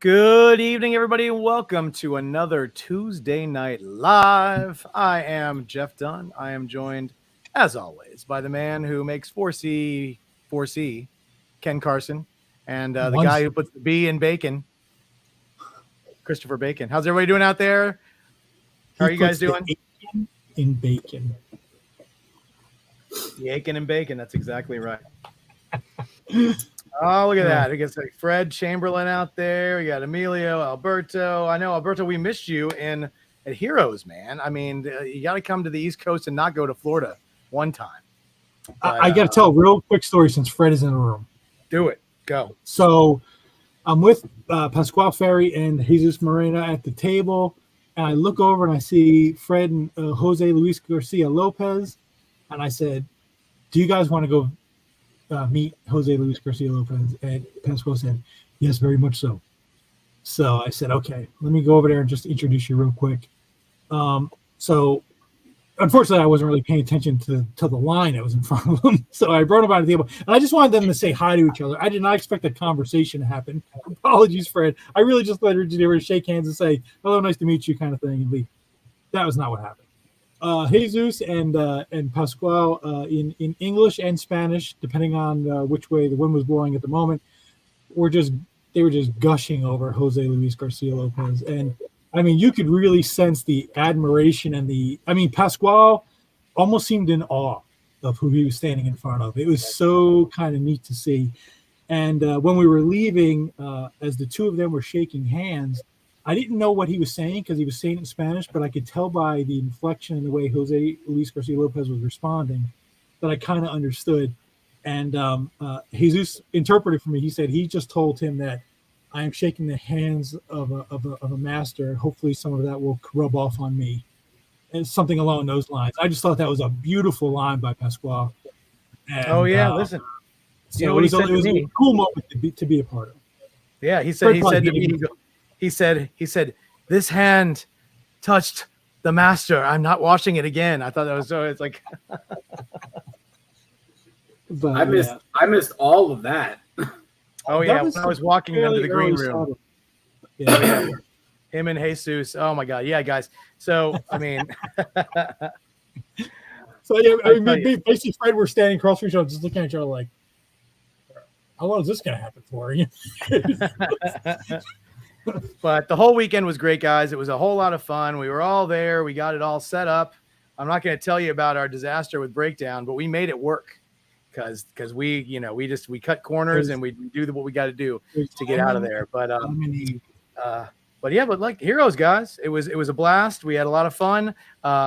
Good evening, everybody, and welcome to another Tuesday Night Live. I am Jeff Dunn. I am joined, as always, by the man who makes 4C, Ken Carson, and the guy who puts the B in bacon, Christopher Bacon. How's everybody doing out there? How are you guys doing? In bacon. The Aiken and bacon. That's exactly right. Oh, look at that. We got like Fred Chamberlain out there. We got Emilio, Alberto. I know, Alberto, we missed you at Heroes, man. I mean, you got to come to the East Coast and not go to Florida one time. But, I got to tell a real quick story since Fred is in the room. Do it. Go. So I'm with Pasquale Ferry and Jesus Moreno at the table, and I look over and I see Fred and Jose Luis Garcia Lopez, and I said, do you guys want to go meet Jose Luis Garcia Lopez? And Pasquale said, yes, very much so. So I said, okay, let me go over there and just introduce you real quick. So unfortunately, I wasn't really paying attention to the line that was in front of them. So I brought them by the table, and I just wanted them to say hi to each other. I did not expect a conversation to happen. Apologies, Fred. I really just let her to shake hands and say, hello, nice to meet you, kind of thing, and leave. That was not what happened. Jesus and Pasquale in English and Spanish, depending on which way the wind was blowing at the moment, they were just gushing over Jose Luis Garcia Lopez. And I mean, you could really sense the admiration and Pasquale almost seemed in awe of who he was standing in front of. It was so kind of neat to see. And when we were leaving, as the two of them were shaking hands, I didn't know what he was saying because he was saying it in Spanish, but I could tell by the inflection and the way Jose Luis Garcia Lopez was responding that I kind of understood. And Jesus interpreted for me. He said he just told him that I am shaking the hands of a master, and hopefully some of that will rub off on me, and something along those lines. I just thought that was a beautiful line by Pasquale. And, listen. So it was a cool moment to be a part of. Yeah, he said to me. He said, this hand touched the master. I'm not washing it again. I thought that was so. It's like, but, I missed all of that. Oh yeah, when I was walking them to the green room. Yeah. Him and Jesus. Oh my God, yeah, guys. So I mean, basically, Fred, we're standing across from each other, just looking at each other like, how long is this going to happen for? But the whole weekend was great, guys. It was a whole lot of fun. We were all there. We got it all set up. I'm not going to tell you about our disaster with Breakdown, but we made it work because we cut corners and we do what we got to do to get out of there. But like Heroes, guys, it was a blast. We had a lot of fun.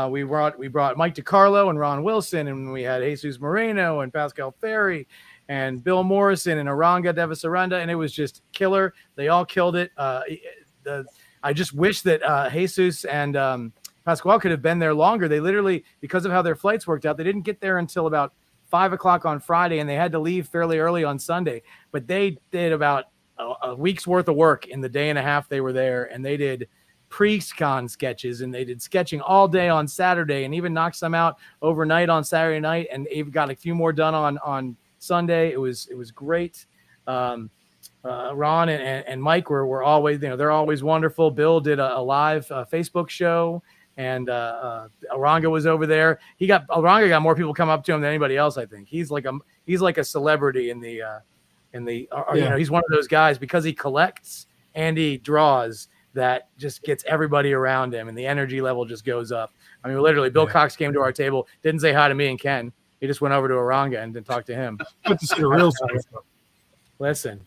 We brought Mike DiCarlo and Ron Wilson, and we had Jesus Moreno and Pasquale Ferry and Bill Morrison and Aranga Devasaranda, and it was just killer. They all killed it. I just wish that Jesus and Pasquale could have been there longer. They literally, because of how their flights worked out, they didn't get there until about 5 o'clock on Friday, and they had to leave fairly early on Sunday. But they did about a week's worth of work in the day and a half they were there, and they did pre-con sketches, and they did sketching all day on Saturday, and even knocked some out overnight on Saturday night, and even got a few more done on Sunday. It was great. Ron and Mike were always, they're always wonderful. Bill did a live Facebook show, and Aranga was over there. Aranga got more people come up to him than anybody else. I think he's like a celebrity in the he's one of those guys because he collects and he draws that just gets everybody around him, and the energy level just goes up. I mean, literally, Bill Cox came to our table, didn't say hi to me and Ken. He just went over to Aranga and then talked to him. But to see the real side. Listen.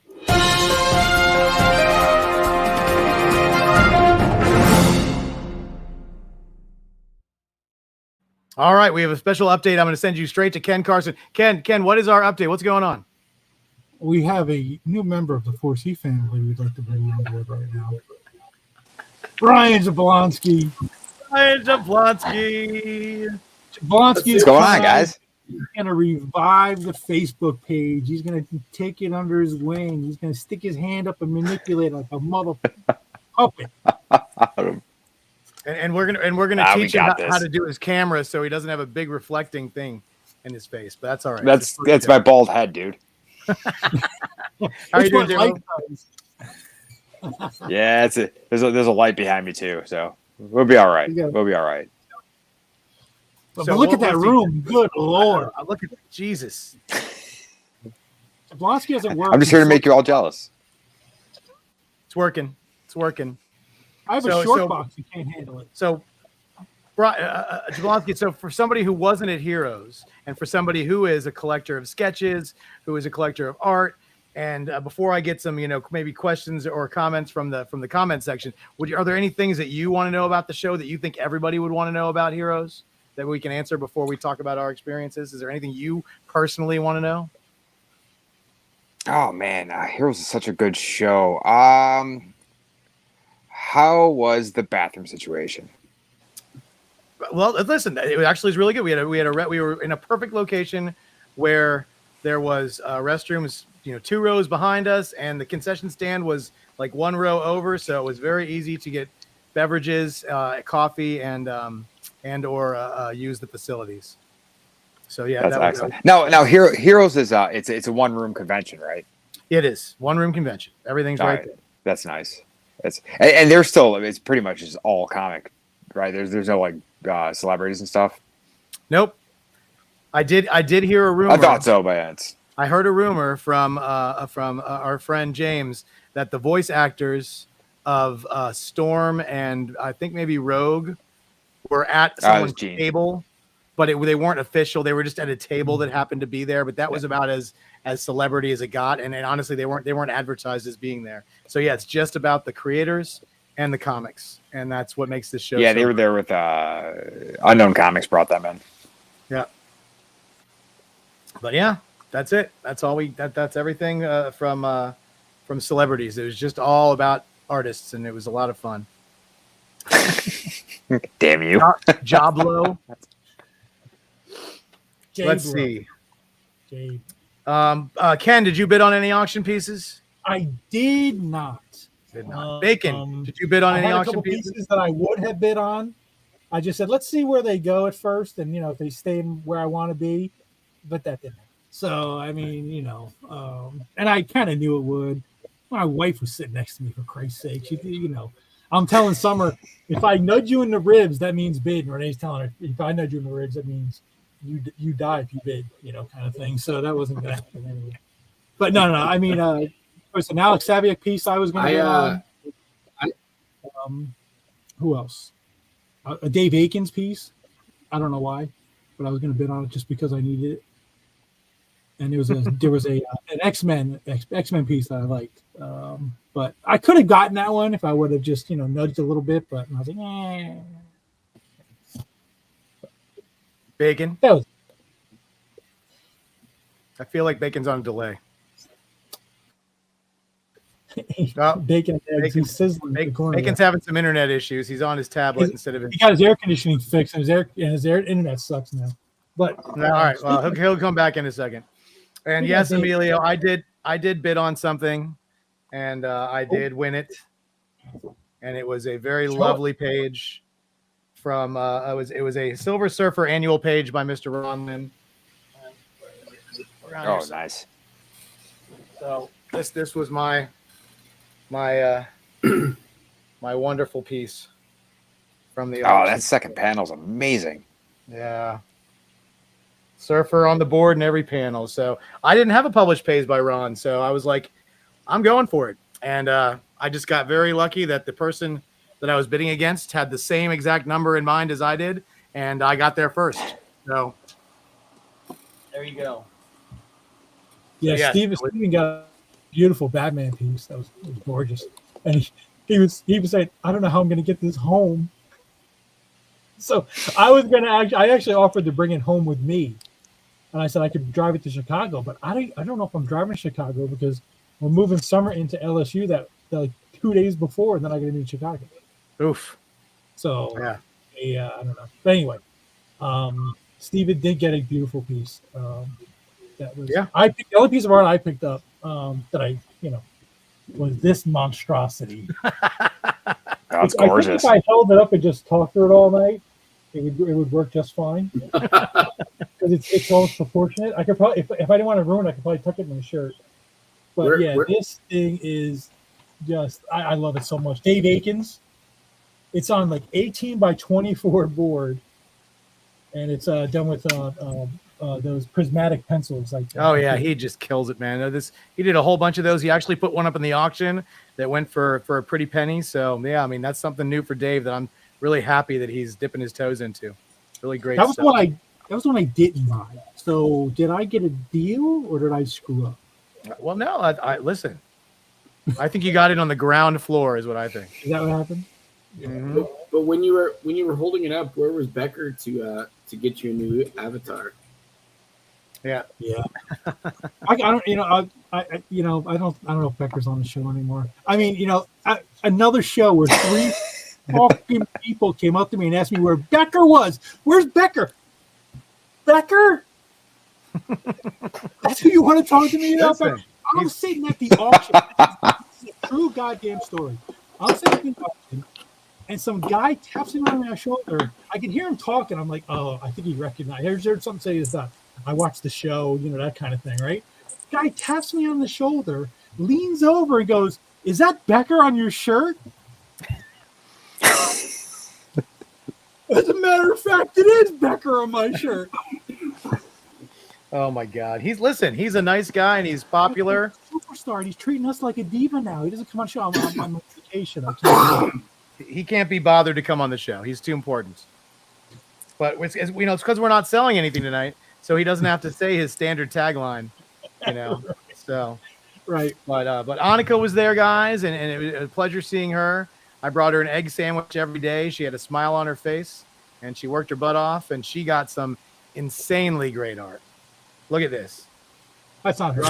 All right, we have a special update. I'm going to send you straight to Ken Carson. Ken, what is our update? What's going on? We have a new member of the 4C family we'd like to bring on board right now. Brian Jablonski. Jablonski. What's going on, guys? He's going to revive the Facebook page. He's going to take it under his wing. He's going to stick his hand up and manipulate like a mother puppet. And we're gonna teach him how to do his camera so he doesn't have a big reflecting thing in his face. But that's all right. That's my bald head, dude. How are you doing, Jimmy? Yeah, there's a light behind me too, so we'll be all right. We'll be all right. But look at that room. Good Lord. Look at Jesus. Jablonski doesn't work. I'm just here to make you all jealous. It's working. It's working. I have a short box. You can't handle it. So, Jablonski, so for somebody who wasn't at Heroes and for somebody who is a collector of sketches, who is a collector of art, and before I get some, maybe questions or comments from the comment section, are there any things that you want to know about the show that you think everybody would want to know about Heroes that we can answer before we talk about our experiences? Is there anything you personally want to know? Oh man, Heroes is such a good show. How was the bathroom situation? Well, listen, it actually is really good. We were in a perfect location where there was restrooms, 2 rows behind us, and the concession stand was like 1 row over, so it was very easy to get beverages, coffee, and or use the facilities. So yeah, that's excellent. Now, Heroes is it's a 1-room convention, right? It is 1-room convention. Everything's right there. That's nice. And they're still, it's pretty much just all comic, right? There's no like celebrities and stuff. Nope. I did hear a rumor. I thought so, but I heard a rumor from our friend James that the voice actors of Storm and I think maybe Rogue were at someone's table, but they weren't official. They were just at a table that happened to be there. But that was about as celebrity as it got. And honestly, they weren't advertised as being there. So yeah, it's just about the creators and the comics, and that's what makes this show. Yeah, they were there with Unknown Comics brought them in. Yeah. But yeah, that's it. That's all that's everything from celebrities. It was just all about artists, and it was a lot of fun. Damn you. Joblo. Let's see. Ken, did you bid on any auction pieces? I did not. Bacon, did you bid on any auction pieces that I would have bid on? I just said, let's see where they go at first, and if they stay where I want to be, but that didn't. So I mean, and I kind of knew it would. My wife was sitting next to me, for Christ's sake. She, I'm telling Summer, if I nudge you in the ribs, that means bid. And Renee's telling her, if I nudge you in the ribs, that means you die if you bid, kind of thing. So that wasn't going to happen anyway. But no. I mean, it was an Alex Saviak piece I was going to bid on. Who else? A Dave Aikens piece. I don't know why, but I was going to bid on it just because I needed it. And there was an X-Men piece that I liked, but I could have gotten that one if I would have just nudged a little bit. But I was like, Bacon. I feel like Bacon's on a delay. Bacon's having some internet issues. He's on his tablet instead of. He got his air conditioning fixed, and his internet sucks now. But all right, well, he'll come back in a second. And yes, Emilio, I did bid on something, and I did win it. And it was a very lovely page from it was a Silver Surfer annual page by Mr. Ron Lim. Oh, nice. So this was my my wonderful piece from the auction. That second panel's amazing. Yeah. Surfer on the board in every panel. So I didn't have a published page by Ron, so I was like, I'm going for it. And I just got very lucky that the person that I was bidding against had the same exact number in mind as I did, and I got there first. So there you go. Yeah, so Steven got a beautiful Batman piece. That was gorgeous. And he was saying, I don't know how I'm going to get this home. So I actually offered to bring it home with me. And I said I could drive it to Chicago, but I don't know if I'm driving to Chicago because we're moving Summer into LSU that like 2 days before, and then I got to be in Chicago. Oof. So yeah, I don't know. But anyway, Steven did get a beautiful piece. That was the only piece of art I picked up that I was this monstrosity. That's gorgeous. I think if I held it up and just talked through it all night, it would work just fine. Because it's all proportionate. I could probably, if I didn't want to ruin it, I could probably tuck it in my shirt. But this thing is I love it so much. Dave Aikens. It's on like 18 by 24 board, and it's done with those prismatic pencils. Like Oh yeah, he just kills it, man. He did a whole bunch of those. He actually put one up in the auction that went for a pretty penny. So yeah, I mean that's something new for Dave that I'm really happy that he's dipping his toes into. Really great that was stuff. that was one I didn't buy. So did I get a deal or did I screw up? Well, no, I listen. I think you got it on the ground floor, is what I think. Is that what happened? Mm-hmm. But when you were holding it up, where was Becker to get you a new avatar? Yeah. I don't, I don't know if Becker's on the show anymore. I mean, another show where 3 fucking people came up to me and asked me where Becker was. Where's Becker? Becker? That's who you want to talk to me about? Listen, I'm sitting at the auction. This is a true goddamn story. I'm sitting at the auction, and some guy taps me on my shoulder. I can hear him talking. I'm like, oh, I think he recognized. I heard something say this stuff. I watched the show, that kind of thing, right? Guy taps me on the shoulder, leans over and goes, "Is that Becker on your shirt?" As a matter of fact, it is Becker on my shirt. Oh my God, he's a nice guy and he's popular. Superstar. And he's treating us like a diva now. He doesn't come on the show. I'm on vacation. I can't. He can't be bothered to come on the show. He's too important. But it's because we're not selling anything tonight, so he doesn't have to say his standard tagline. So Right. But Annika was there, guys, and it was a pleasure seeing her. I brought her an egg sandwich every day. She had a smile on her face, and she worked her butt off, and she got some insanely great art. Look at this. That's not her.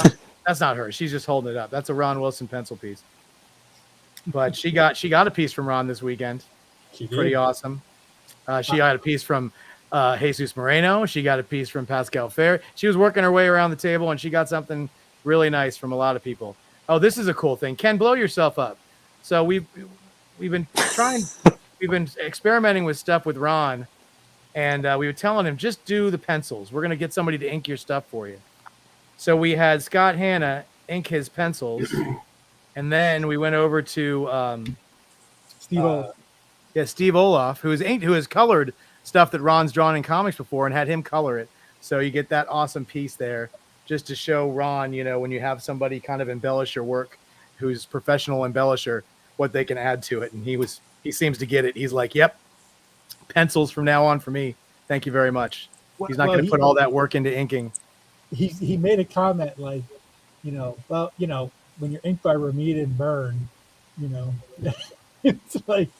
That's not her. She's just holding it up. That's a Ron Wilson pencil piece. But she got a piece from Ron this weekend. Pretty awesome. She got a piece from Jesus Moreno. She got a piece from Pascal Fair. She was working her way around the table, and she got something really nice from a lot of people. Oh, this is a cool thing. Ken, blow yourself up. So we've been experimenting with stuff with Ron, and we were telling him, just do the pencils. We're going to get somebody to ink your stuff for you. So we had Scott Hanna ink his pencils, and then we went over to Steve Olaf, who has colored stuff that Ron's drawn in comics before and had him color it. So you get that awesome piece there just to show Ron, when you have somebody kind of embellish your work, who's professional embellisher, what they can add to it. And he seems to get it. He's like, yep, pencils from now on for me. Thank you very much. He's not going to put all that work into inking. He made a comment like, when you're inked by Ramita and Byrne, it's like,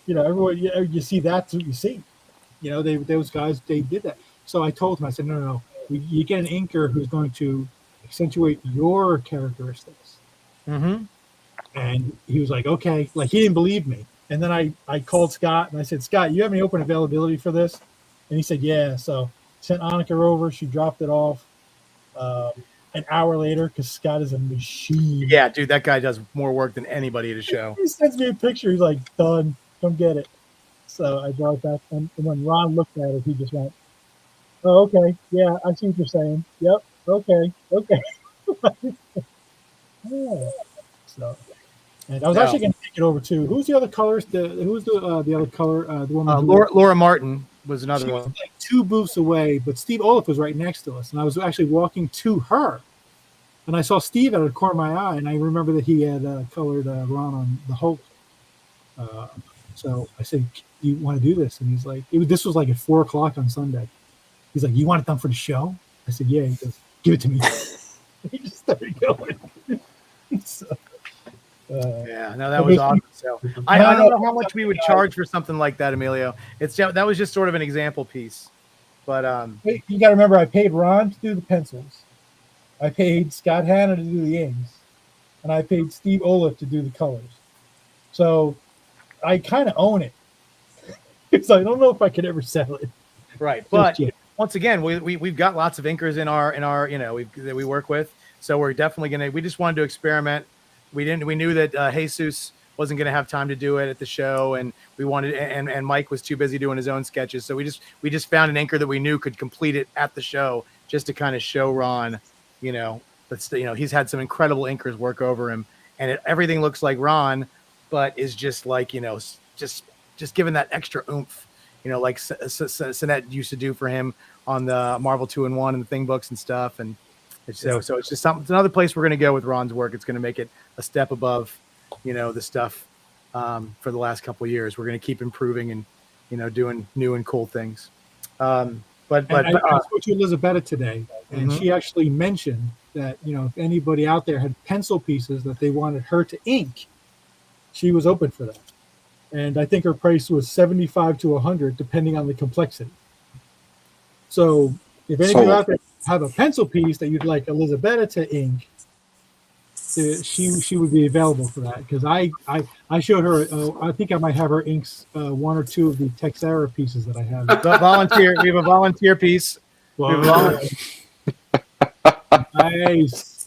everyone, you see that's what you see. Those guys, they did that. So I told him, I said, no. You get an inker who's going to accentuate your characteristics. Mm-hmm. And he was like, okay. Like, he didn't believe me. And then I called Scott, and I said, Scott, you have any open availability for this? And he said, yeah. So sent Annika over. She dropped it off an hour later because Scott is a machine. Yeah, dude, that guy does more work than anybody at a show. He sends me a picture. He's like, done. Come get it. So I brought it back. And when Ron looked at it, he just went, oh, okay. Yeah, I see what you're saying. Yep. Okay. Yeah. So, and I was actually going to take it over too. Who's the other colors? Who's the other color? The woman. Laura Martin was another she one. was like 2 booths away, but Steve Olaf was right next to us, and I was actually walking to her, and I saw Steve out of the corner of my eye, and I remember that he had colored Ron on the Hulk. So I said, "You want to do this?" And he's like, "This was like at 4:00 on Sunday." He's like, "You want it done for the show?" I said, "Yeah." He goes, "Give it to me." He just started going. So, that was awesome. So I don't know how much we would charge for something like that, Emilio. That was just sort of an example piece. But you got to remember, I paid Ron to do the pencils, I paid Scott Hanna to do the inks, and I paid Steve Olaf to do the colors. So I kind of own it. So I don't know if I could ever sell it. Right, but once again, we've got lots of inkers in our that we work with. So we're definitely we just wanted to experiment. We knew that Jesus wasn't going to have time to do it at the show, and we wanted, and Mike was too busy doing his own sketches. So we just found an inker that we knew could complete it at the show, just to kind of show Ron, he's had some incredible inkers work over him, and everything looks like Ron, but is just like, you know, just given that extra oomph, you know, like Sinet used to do for him on the Marvel 2-in-1 and the Thing books and stuff. And so it's just something. It's another place we're going to go with Ron's work. It's going to make it a step above, you know, the stuff for the last couple of years. We're going to keep improving and, you know, doing new and cool things. But I spoke to Elizabeth today, and she actually mentioned that, you know, if anybody out there had pencil pieces that they wanted her to ink, she was open for that. And I think her price was $75 to $100, depending on the complexity. So if anybody out there have a pencil piece that you'd like Elizabeth to ink, she would be available for that, because I showed her. I think I might have her inks one or two of the Texera pieces that I have. Volunteer. We have a volunteer piece. Well, nice.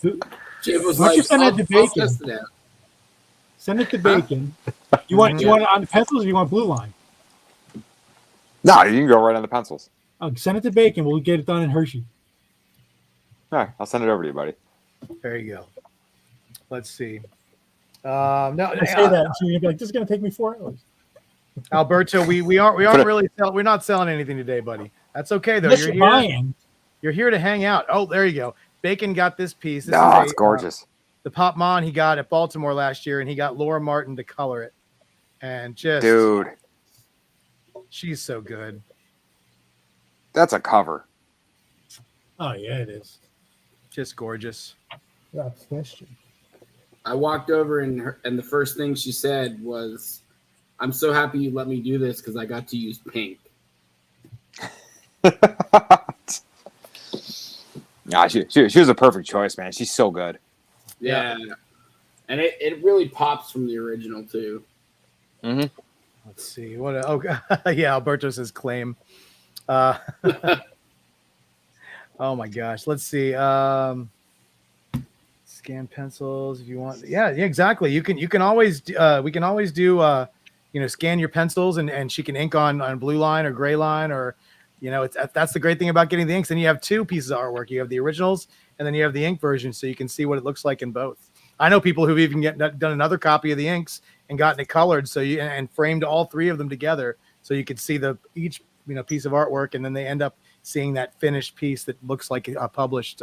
Jim was Why don't you send it to Bacon? test it out. Send it to Bacon. You want it on the pencils, or you want blue line? No, you can go right on the pencils. Send it to Bacon. We'll get it done in Hershey. All right, I'll send it over to you, buddy. There you go. Let's see. No, I say that, so you're like, this is going to take me 4 hours. Alberto, we aren't really we're not selling anything today, buddy. That's okay though. Unless you're buying. You're here to hang out. Oh, there you go. Bacon got this piece. This No, it's gorgeous. The Pop Mon he got at Baltimore last year, and he got Laura Martin to color it. And just Dude, she's so good. that's a cover. Oh yeah, it is. Just gorgeous. Without question. I walked over and the first thing she said was, "I'm so happy you let me do this because I got to use pink." Nah, she was a perfect choice, man. She's so good. Yeah. And it really pops from the original too. Mm-hmm. Let's see. What? Oh, yeah. Alberto says claim. Oh my gosh. Let's see. Scan pencils if you want. Yeah, exactly. You can always we can always do scan your pencils and she can ink on blue line or gray line, or that's the great thing about getting the inks. And you have two pieces of artwork. You have the originals and then you have the ink version, so you can see what it looks like in both. I know people who've even done another copy of the inks and gotten it colored, and framed all three of them together, so you could see each piece of artwork, and then they end up seeing that finished piece that looks like a published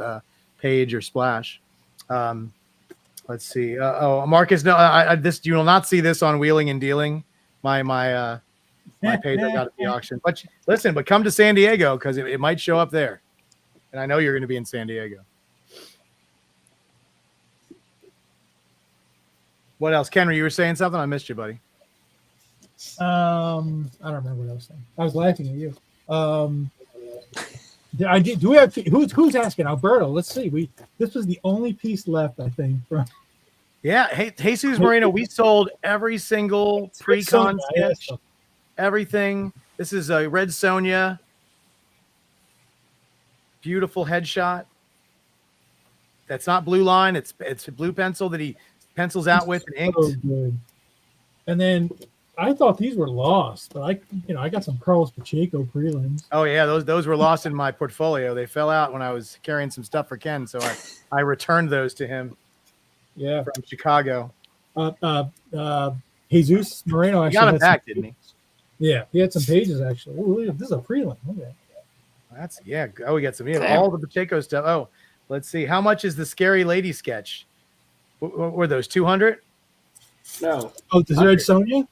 page or splash. Let's see. Marcus, no, you will not see this on Wheeling and Dealing. My page I got at the auction. But listen, come to San Diego, because it might show up there, and I know you're going to be in San Diego. What else, Kenry? You were saying something. I missed you, buddy. I don't remember what I was saying. I was laughing at you. Do we have who's asking? Alberto. Let's see. This was the only piece left, I think. Yeah. Hey, Jesus Moreno, we sold every single pre-con sketch, everything. This is a Red Sonja. Beautiful headshot. That's not blue line. It's a blue pencil that he pencils out with and inked. So good. And then I thought these were lost, but I got some Carlos Pacheco prelims. Oh yeah, those were lost in my portfolio. They fell out when I was carrying some stuff for Ken, so I returned those to him. Yeah, from Chicago. Jesus Moreno actually got him back, didn't he? Yeah, he had some pages actually. Oh, this is a prelim. Okay. Oh, we got some. All the Pacheco stuff. Oh, let's see. How much is the Scary Lady sketch? What were those? 200? No. Oh, the Red Sonja?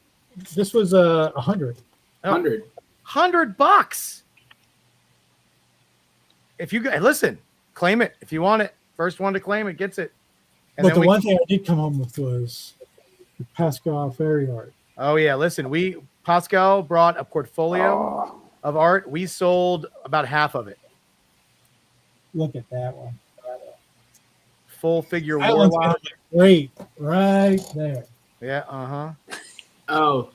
This was 100. $100. If you listen, claim it if you want it. First one to claim it gets it. And but the one thing I did come home with was the Pascal Ferry art. Oh yeah, listen, Pascal brought a portfolio of art. We sold about half of it. Look at that one. Full figure Warlock. Great, right there. Yeah. Oh,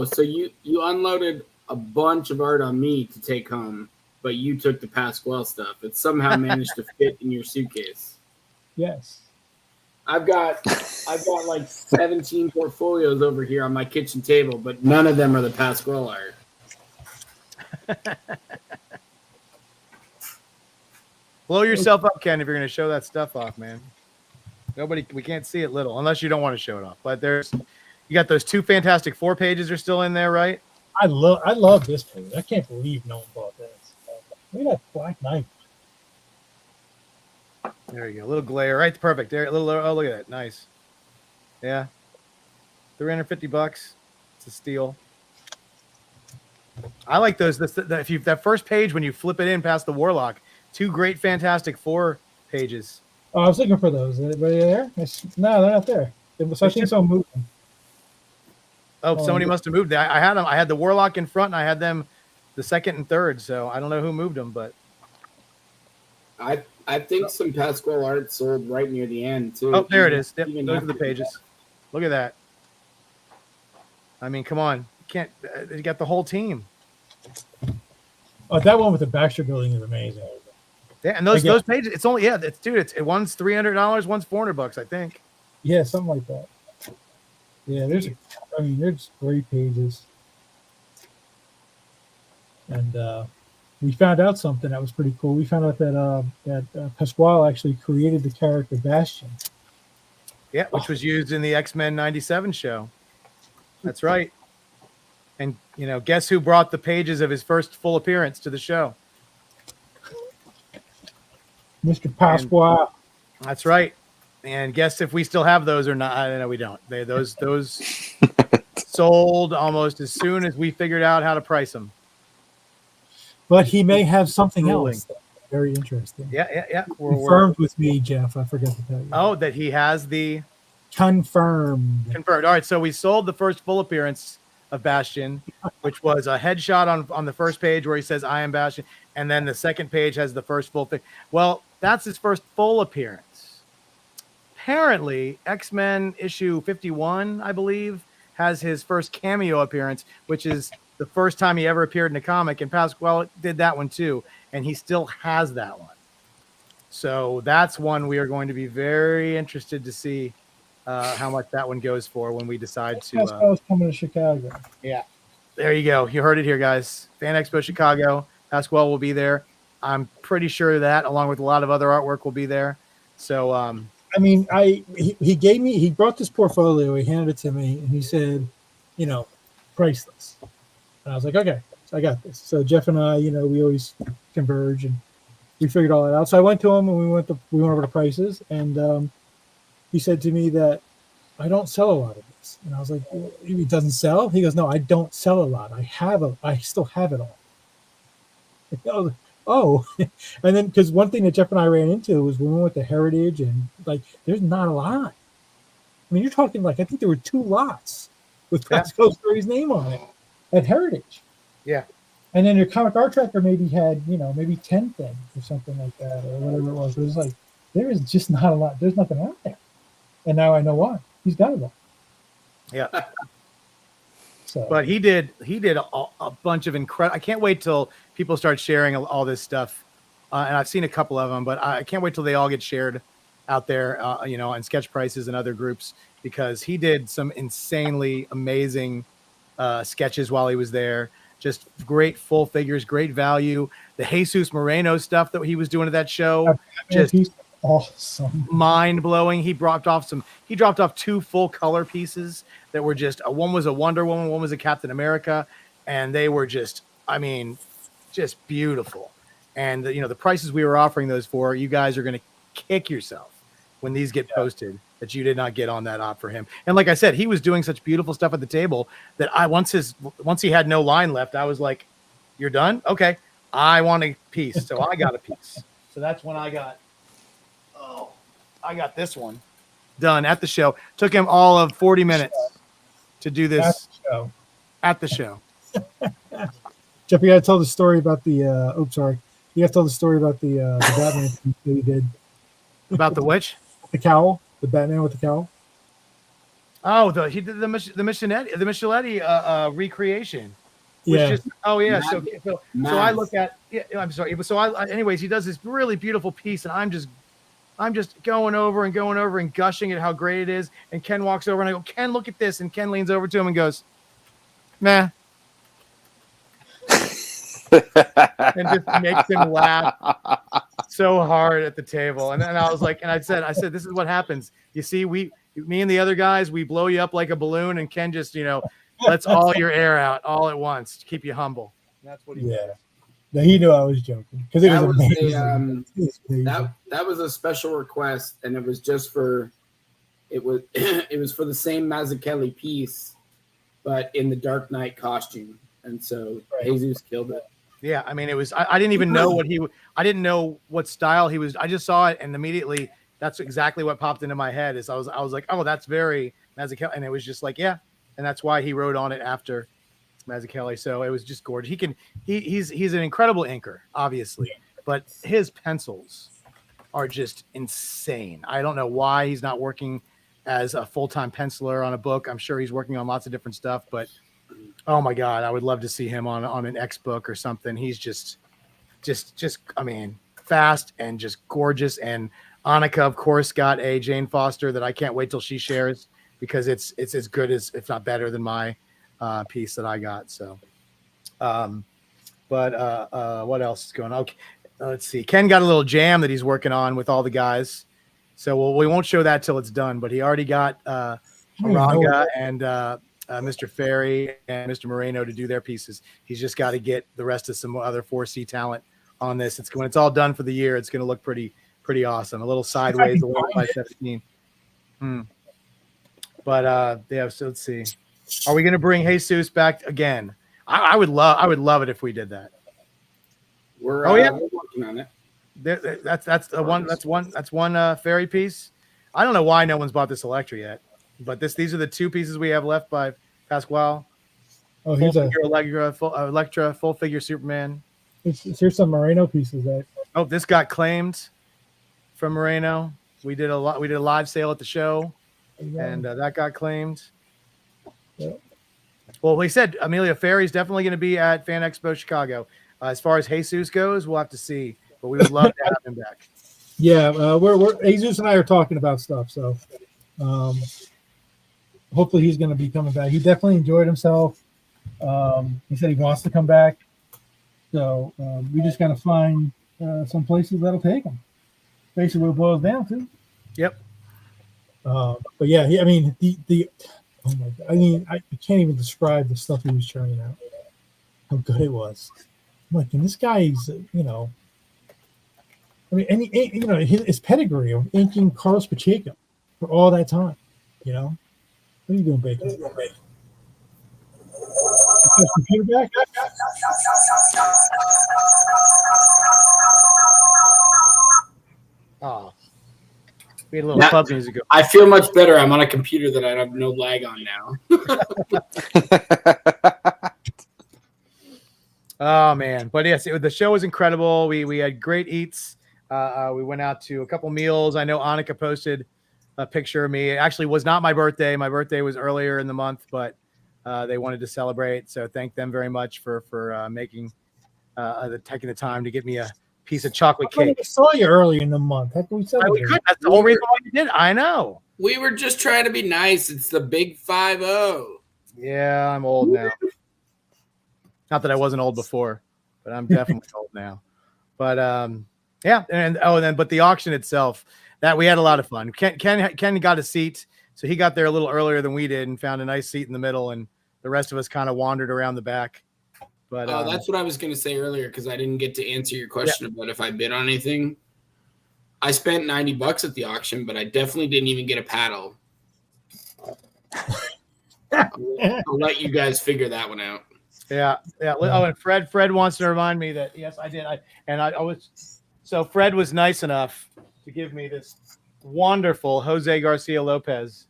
so you unloaded a bunch of art on me to take home, but you took the Pasquale stuff. It somehow managed to fit in your suitcase. Yes. I've got like 17 portfolios over here on my kitchen table, but none of them are the Pasquale art. Blow yourself up, Ken, if you're going to show that stuff off, man. We can't see it little unless you don't want to show it off. But you got those 2 Fantastic Four pages are still in there, right? I love this page. I can't believe no one bought this. Look at that Black Knight. There you go. A little glare, right? Perfect. There, a little. Oh, look at that. Nice. Yeah. $350. It's a steal. I like those. That first page when you flip it in past the Warlock, 2 great Fantastic Four pages. Oh, I was looking for those. Are they there? No, they're not there. I think someone moved them. Oh, somebody must have moved. I had them. I had the Warlock in front, and I had them the second and third. So I don't know who moved them, but I think some Pasquale art sold right near the end too. oh, there it is. Yep, Even those are the after pages. Look at that. I mean, come on. You can't. You got the whole team. Oh, that one with the Baxter building is amazing. Yeah, and those pages. It's only it's one's $300, one's $400, I think. Yeah, something like that. Yeah, there's great pages. And we found out something that was pretty cool. We found out that Pasquale actually created the character Bastion. Yeah, which was used in the X-Men '97 show. That's right. And guess who brought the pages of his first full appearance to the show? Mr. Pasquale. That's right. And guess if we still have those or not? I don't know. We don't. Those sold almost as soon as we figured out how to price them. But he may have something else. Very interesting. Yeah. Confirmed with me, Jeff. I forgot to tell you. Oh, that he has the confirmed. All right. So we sold the first full appearance of Bastion, which was a headshot on the first page where he says, "I am Bastion," and then the second page has the first full thing. Well, that's his first full appearance. Apparently, X-Men issue 51, I believe, has his first cameo appearance, which is the first time he ever appeared in a comic, and Pasquale did that one too, and he still has that one. So that's one we are going to be very interested to see how much that one goes for when we decide to. Pasquale's coming to Chicago. Yeah, there you go. You heard it here, guys. Fan Expo Chicago. Pasquale will be there. I'm pretty sure that, along with a lot of other artwork, will be there. So, I mean, he brought this portfolio, he handed it to me, and he said, priceless. And I was like, okay, so I got this. So Jeff and I, we always converge, and we figured all that out. So I went to him, and we went over the prices, and he said to me that I don't sell a lot of this. And I was like, it doesn't sell? He goes, no, I don't sell a lot. I still have it all. Oh, and then because one thing that Jeff and I ran into was when we went to Heritage, and there's not a lot. I mean, you're talking I think there were 2 lots with Pascal Story's name on it at Heritage. Yeah. And then your Comic Art Tracker maybe had, maybe 10 things or something like that, or whatever it was. It was there is just not a lot. There's nothing out there. And now I know why. He's got it all. Yeah. So, but he did a bunch of incredible. I can't wait till people start sharing all this stuff, and I've seen a couple of them, but I can't wait till they all get shared out there, on Sketch Prices and other groups, because he did some insanely amazing sketches while he was there. Just great full figures, great value. The Jesus Moreno stuff that he was doing at that show, just awesome, mind blowing. He dropped off 2 full color pieces that were just one was a Wonder Woman, one was a Captain America, and they were just beautiful. And the prices we were offering those for, you guys are going to kick yourself when these get posted that you did not get on that op for him. And like I said, he was doing such beautiful stuff at the table that once he had no line left, I was like, "You're done? Okay, I want a piece." So I got a piece. So that's when I got this one done at the show. Took him all of 40 minutes to do this at the show. Jeff, you got to tell the story about the. You got to tell the story about the Batman that he did. About the which? The cowl, the Batman with the cowl. Oh, he did the Micheletti recreation. So I look at. Yeah, I'm sorry. So anyways, he does this really beautiful piece, and I'm just going over and gushing at how great it is. And Ken walks over, and I go, "Ken, look at this." And Ken leans over to him and goes, "Nah." And just makes him laugh so hard at the table. And I was like, and I said, this is what happens. You see, me and the other guys, we blow you up like a balloon, and Ken just, lets all your air out all at once to keep you humble. And that's what he did. No, he knew I was joking because it was amazing. It was that was a special request, and it was just for it was for the same Mazzucchelli piece, but in the Dark Knight costume, and so Jesus killed it. Yeah, I mean, it was. I didn't even know I didn't know what style he was. I just saw it, and immediately that's exactly what popped into my head. Is I was like, oh, that's very Mazzucchelli, and it was just like, yeah, and that's why he wrote on it after Mazzucchelli. So it was just gorgeous. He's an incredible inker, obviously, but his pencils are just insane. I don't know why he's not working as a full-time penciler on a book. I'm sure he's working on lots of different stuff, but oh my God, I would love to see him on an X book or something. He's just, I mean, fast and just gorgeous. And Annika, of course, got a Jane Foster that I can't wait till she shares, because it's as good as, if not better than, my piece that I got. So, what else is going on? Okay, let's see. Ken got a little jam that he's working on with all the guys. So we won't show that till it's done, but he already got Ranga and Mr. Ferry and Mr. Moreno to do their pieces. He's just got to get the rest of some other 4C talent on this. When it's all done for the year, it's going to look pretty awesome. A little sideways, a little by 17. But yeah, so let's see. Are we going to bring Jesus back again? I would love it if we did that. We're working on it. That's one Ferry piece. I don't know why no one's bought this Electra yet, but these are the two pieces we have left by Pasquale. Oh, here's Electra, full figure Superman. Here's some Moreno pieces this got claimed from Moreno. We did a live sale at the show, and that got claimed. Yep. Well, we said Amelia Ferry's definitely going to be at Fan Expo Chicago. As far as Jesus goes, we'll have to see, but we would love to have him back. Yeah, we're Jesus and I are talking about stuff, so hopefully he's going to be coming back. He definitely enjoyed himself. He said he wants to come back, so we just got to find some places that'll take him. Basically, what it boils down to. Yep. But yeah, I mean the oh my God, I mean I can't even describe the stuff he was churning out. How good it was. I'm like, and this guy's I mean, and his pedigree of inking Carlos Pacheco for all that time. What are you doing, Bacon? Computer back? Oh, we had a little pub music. I feel much better. I'm on a computer that I have no lag on now. Oh man, but yes, the show was incredible. We had great eats. We went out to a couple meals. I know Annika posted a picture of me. It actually was not my birthday. My birthday was earlier in the month, but they wanted to celebrate. So thank them very much for taking the time to get me a piece of chocolate cake. I saw you early in the month. How can we celebrate? That's the whole reason why you did. I know. We were just trying to be nice. It's the big 5-0. Yeah, I'm old now. Not that I wasn't old before, but I'm definitely old now. But yeah, but the auction itself, that we had a lot of fun. Ken got a seat, so he got there a little earlier than we did and found a nice seat in the middle, and the rest of us kind of wandered around the back. But that's what I was going to say earlier, because I didn't get to answer your question about if I bid on anything. I spent $90 at the auction, but I definitely didn't even get a paddle. I'll let you guys figure that one out. Yeah. Oh, and Fred wants to remind me that yes, I did. So Fred was nice enough to give me this wonderful Jose Garcia Lopez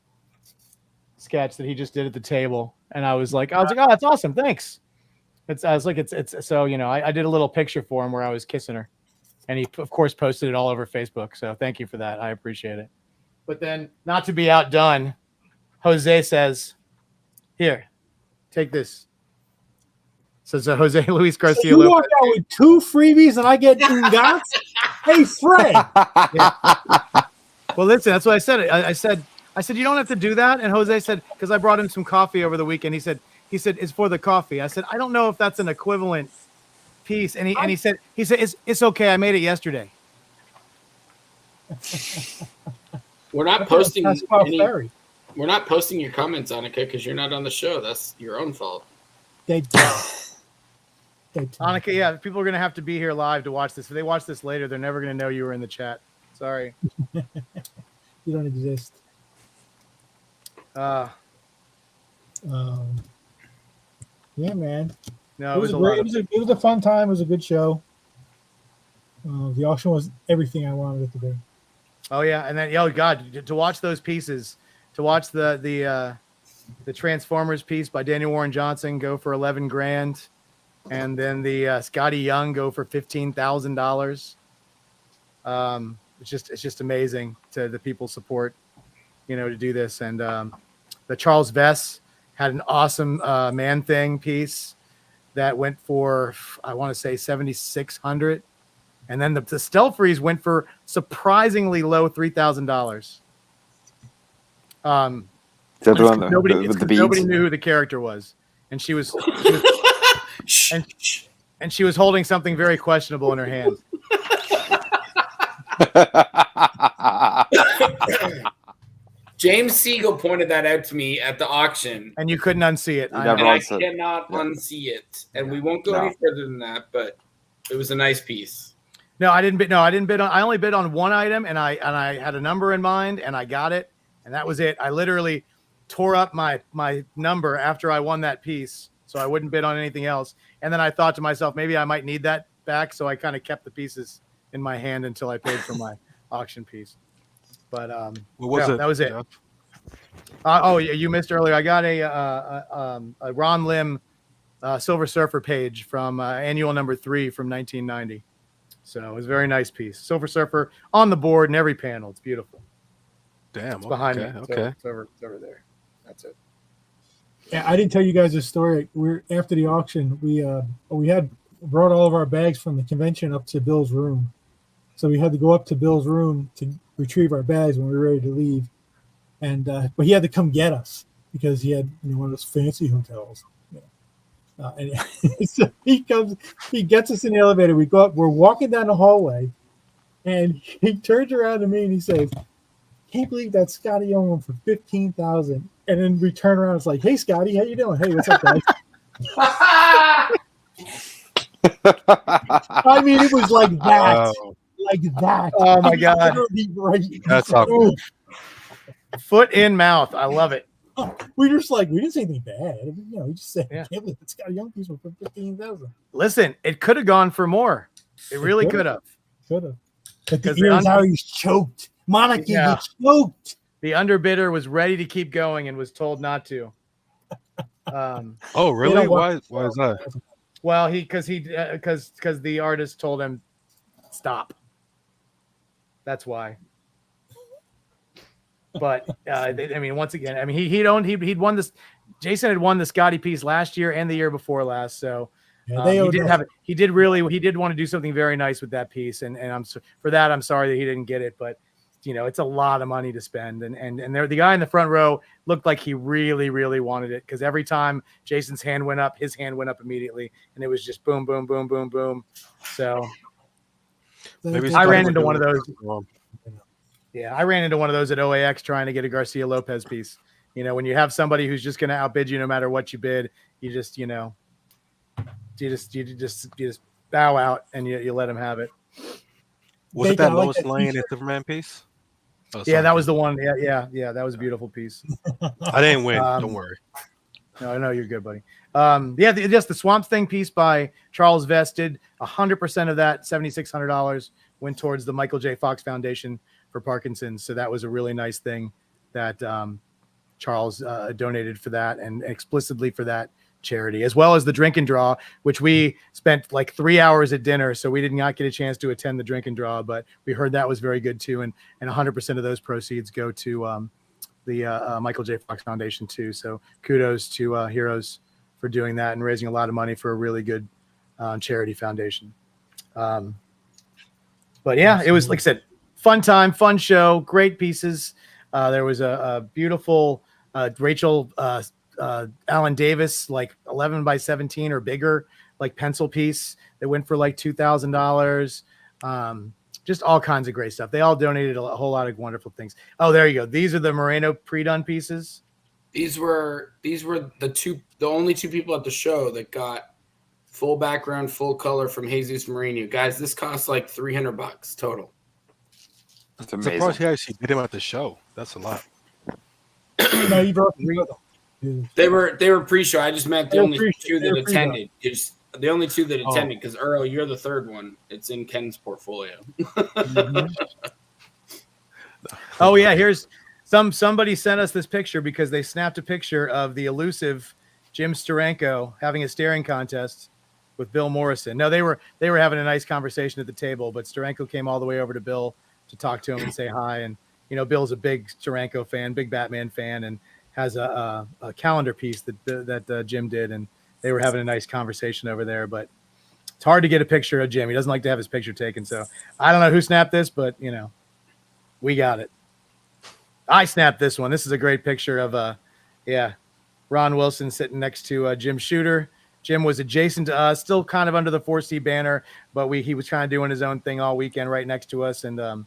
sketch that he just did at the table, and I was like, oh, that's awesome, thanks. It's so I did a little picture for him where I was kissing her, and he of course posted it all over Facebook. So thank you for that, I appreciate it. But then, not to be outdone, Jose says, "Here, take this." Says Jose Luis Garcia. So you walk out with 2 freebies and I get Ingats? Hey, Fred. Yeah. Well, listen, that's what I said. I said you don't have to do that. And Jose said, because I brought him some coffee over the weekend. He said it's for the coffee. I said I don't know if that's an equivalent piece. And he said it's okay. I made it yesterday. We're not posting Pasquale any. Ferry. We're not posting your comments, Annika, because you're not on the show. That's your own fault. Annika, yeah, people are gonna have to be here live to watch this. If they watch this later, they're never gonna know you were in the chat. Sorry. You don't exist. Uh, Yeah, man. no, It was a fun time. It was a good show. The auction was everything I wanted it to be. Oh yeah, and then oh god, to watch those pieces, to watch the Transformers piece by Daniel Warren Johnson go for 11 grand, and then the Scotty Young go for $15,000. It's just amazing to the people support, to do this. And the Charles Vess had an awesome Man Thing piece that went for, I want to say, $7,600. And then the Stealth Freeze went for surprisingly low $3,000. So the one Nobody with the beads. nobody knew who the character was, and she was and she was holding something very questionable in her hand. James Siegel pointed that out to me at the auction, And you couldn't unsee it. and I cannot unsee it. And we won't go any further than that, but it was a nice piece. No, I didn't bid. No, I didn't bid on. I only bid on one item, and I had a number in mind, and I got it, and that was it. I literally tore up my number after I won that piece, so I wouldn't bid on anything else. And then I thought to myself, maybe I might need that back, so I kind of kept the pieces in my hand until I paid for my auction piece. But that was it. Oh, you missed earlier. I got a Ron Lim Silver Surfer page from annual number 3 from 1990. So it was a very nice piece. Silver Surfer on the board in every panel. It's beautiful. Damn. It's behind me. Okay. It's over there. That's it. Yeah, I didn't tell you guys this story. After the auction, we had brought all of our bags from the convention up to Bill's room. So we had to go up to Bill's room to retrieve our bags when we were ready to leave. And but he had to come get us because he had one of those fancy hotels. And so he gets us in the elevator. We go up, we're walking down the hallway, and he turns around to me and he says, "Can't believe that Scotty Young one for $15,000." And then we turn around, it's like, "Hey Scotty, how you doing? Hey, what's up, guys?" I mean, it was like that. Like that. Oh my god. That's awesome. Foot in mouth. I love it. We just we didn't say anything bad. We just said, Yeah. "Can't believe it's got a young piece for $15,000." Listen, it could have gone for more. It really could have. Could have. But Because here's how he's choked. Monica, Yeah. you choked. The underbidder was ready to keep going and was told not to. Oh, really? don't Why want- is that? Well, because the artist told him stop. That's why. But I mean, once again, I mean, he'd won this. Jason had won the Scotty piece last year and the year before last, so he did want to do something very nice with that piece, and I'm for that I'm sorry that he didn't get it, but it's a lot of money to spend, and there the guy in the front row looked like he really wanted it, because every time Jason's hand went up, his hand went up immediately, and it was just boom, boom, boom, boom, boom. So Maybe I ran into Scotty one of those. was- Yeah, I ran into one of those at OAX trying to get a Garcia Lopez piece. When you have somebody who's just going to outbid you no matter what you bid, you just bow out and you let them have it. Was it Bacon, that I like Lois that Lane t-shirt. and Superman piece? Oh, Yeah, that sorry. was the one. Yeah, that was a beautiful piece. I didn't win. Um, Don't worry. No, I know you're good, buddy. The Swamp Thing piece by Charles Vess did 100% of that $7,600 went towards the Michael J. Fox Foundation for Parkinson's. So that was a really nice thing that Charles donated for that, and explicitly for that charity, as well as the drink and draw, which we spent like 3 hours at dinner, so we did not get a chance to attend the drink and draw, but we heard that was very good too, and 100% of those proceeds go to the Michael J. Fox Foundation too. So kudos to Heroes for doing that and raising a lot of money for a really good charity foundation. But yeah, it was, like I said, fun time, fun show, great pieces. There was a beautiful Rachel Allen Davis, like 11 by 17 or bigger, like pencil piece that went for like $2,000. just all kinds of great stuff. They all donated a whole lot of wonderful things. Oh, there you go. These are the Moreno pre-done pieces. These were the only two people at the show that got full background, full color from Jesus Mourinho. Guys, this costs like $300 total. That's I'm amazing. surprised he actually did him at the show. That's a lot. No, you brought them with them. They were pre-show. I just meant the They were only pre-show. two They that were pre-show. attended. It's the only two that Oh. attended because Earl, you're the third one. It's in Ken's portfolio. Oh yeah, here's somebody sent us this picture because they snapped a picture of the elusive Jim Steranko having a staring contest with Bill Morrison. No, they were having a nice conversation at the table, but Steranko came all the way over to Bill to talk to him and say hi. And Bill's a big Steranko fan, big Batman fan, and has a calendar piece that Jim did, and they were having a nice conversation over there. But it's hard to get a picture of Jim. He doesn't like to have his picture taken. So I don't know who snapped this, but we got it. I snapped this one. This is a great picture of Ron Wilson sitting next to Jim Shooter. Jim was adjacent to us, still kind of under the 4C banner, but he was kind of doing his own thing all weekend right next to us. And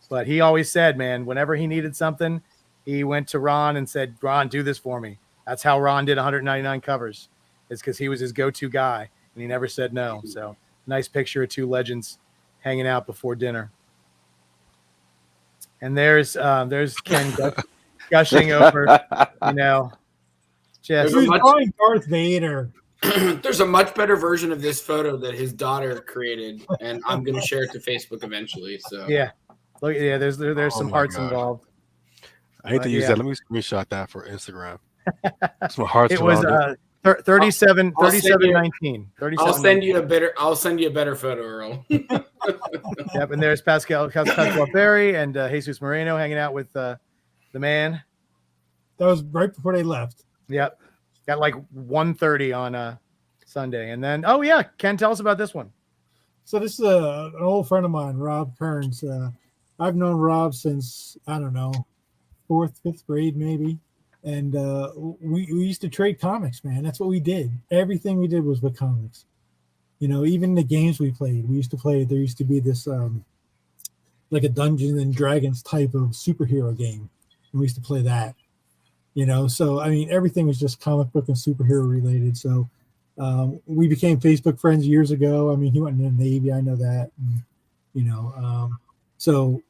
but he always said, man, whenever he needed something, he went to Ron and said, Ron, do this for me. That's how Ron did 199 covers. It's because he was his go-to guy, and he never said no. So nice picture of two legends hanging out before dinner. And there's Ken gushing over, just He was drawing Darth Vader. There's a much better version of this photo that his daughter created, and I'm going to share it to Facebook eventually. So yeah. Look, yeah, there's Oh some my hearts God. involved. I hate to use yeah. that. Let me screenshot that for Instagram. Some hearts It was around it. 37 I'll send you- 19. I'll send you a better photo, Earl. Yep, and there's Pascal Ferry and Jesus Moreno hanging out with the man. That was right before they left. Yep, got like 1:30 on Sunday, and then Ken, tell us about this one. So this is an old friend of mine, Rob Kearns. I've known Rob since, I don't know, 4th, 5th grade maybe. And we used to trade comics, man. That's what we did. Everything we did was with comics. Even the games we played, we used to play. There used to be this like a Dungeons and Dragons type of superhero game. And we used to play that. So I mean, everything was just comic book and superhero related. So we became Facebook friends years ago. I mean, he went in the Navy. I know that. And, so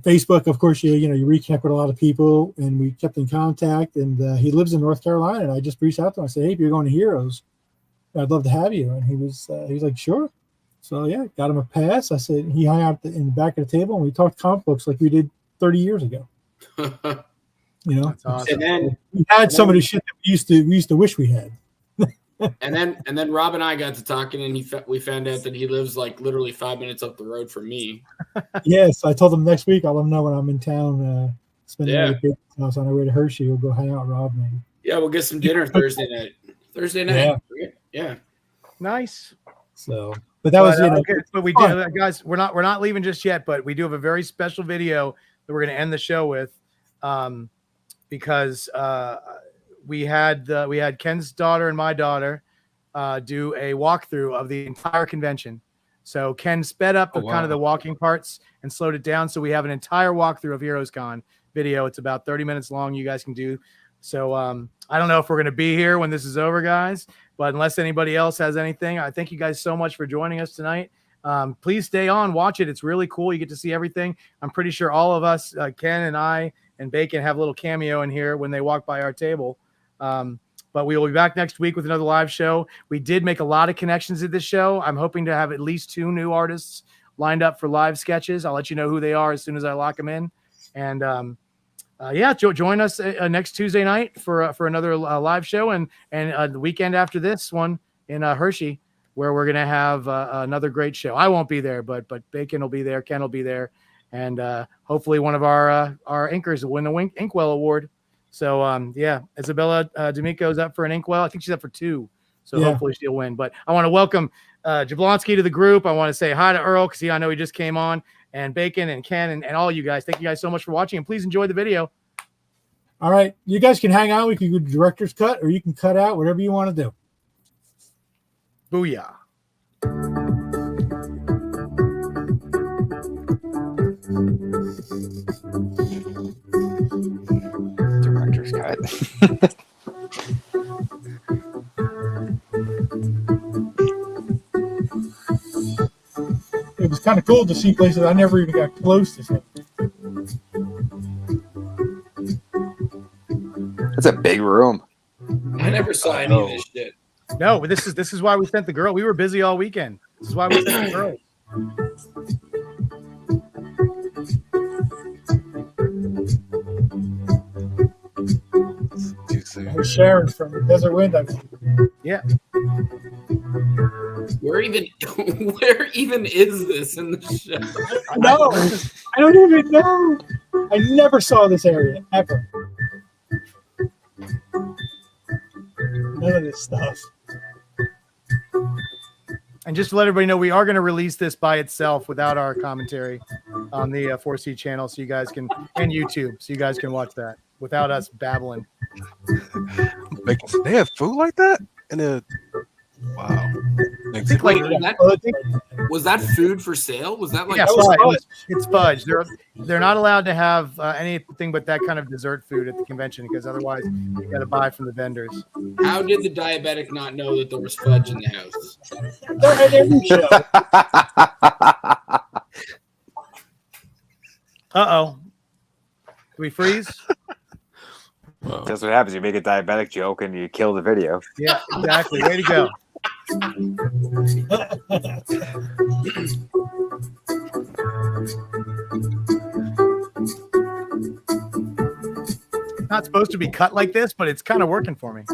Facebook, of course, you reconnect with a lot of people, and we kept in contact. And he lives in North Carolina, and I just reached out to him. I said, "Hey, if you're going to Heroes, I'd love to have you." And he was like, "Sure." So yeah, got him a pass. I said he hung out in the back of the table, and we talked comic books like we did 30 years ago. That's awesome. And then We had some of the shit that we used to wish we had. and then Rob and I got to talking, and we found out that he lives like literally 5 minutes up the road from me. Yes, I told him next week I'll let him know when I'm in town. Spending Yeah. the big house on our way to Hershey. We'll go hang out with Rob, maybe. Yeah, we'll get some dinner Thursday night. Yeah. Nice. So, but that was okay, but we do, guys. We're not leaving just yet, but we do have a very special video that we're going to end the show with, because we had Ken's daughter and my daughter do a walkthrough of the entire convention. So Ken sped up the kind of the walking parts and slowed it down. So we have an entire walkthrough of Heroes Con video. It's about 30 minutes long. You guys can do. So I don't know if we're going to be here when this is over, guys, but unless anybody else has anything, I thank you guys so much for joining us tonight. Please stay on, watch it. It's really cool. You get to see everything. I'm pretty sure all of us, Ken and I and Bacon, have a little cameo in here when they walk by our table. But we will be back next week with another live show. We did make a lot of connections at this show. I'm hoping to have at least 2 new artists lined up for live sketches. I'll let you know who they are as soon as I lock them in. And join us next Tuesday night for another live show, and the weekend after this one in Hershey, where we're gonna have another great show. I won't be there, but Bacon will be there, Ken will be there, and hopefully one of our inkers will win the Inkwell Award. So Isabella D'Amico is up for an Inkwell. I think she's up for 2, so hopefully she'll win. But I want to welcome Jablonski to the group. I want to say hi to Earl, because I know he just came on, and Bacon and Ken and all you guys. Thank you guys so much for watching, and please enjoy the video. All right, you guys can hang out. We can do director's cut, or you can cut out, whatever you want to do. Booyah. It was kind of cool to see places I never even got close to see. It's a big room. I never saw any of this shit. No, but this is why we sent the girl. We were busy all weekend. This is why we sent the girls. I was Sharon from Desert Wind. Yeah. Where even is this in the show? No, I don't even know. I never saw this area ever. None of this stuff. And just to let everybody know, we are going to release this by itself without our commentary on the 4C channel, so you guys can, and YouTube, so you guys can watch that without us babbling. They have food like that? And then, wow. I think like Was that food for sale? Was that like? yeah, fudge. it's fudge. They're not allowed to have anything but that kind of dessert food at the convention because otherwise you got to buy from the vendors. How did the diabetic not know that there was fudge in the house? They're at every show. Uh-oh. Do we freeze? That's what happens. You make a diabetic joke and you kill the video. Yeah, exactly. Way to go. It's not supposed to be cut like this, but it's kind of working for me.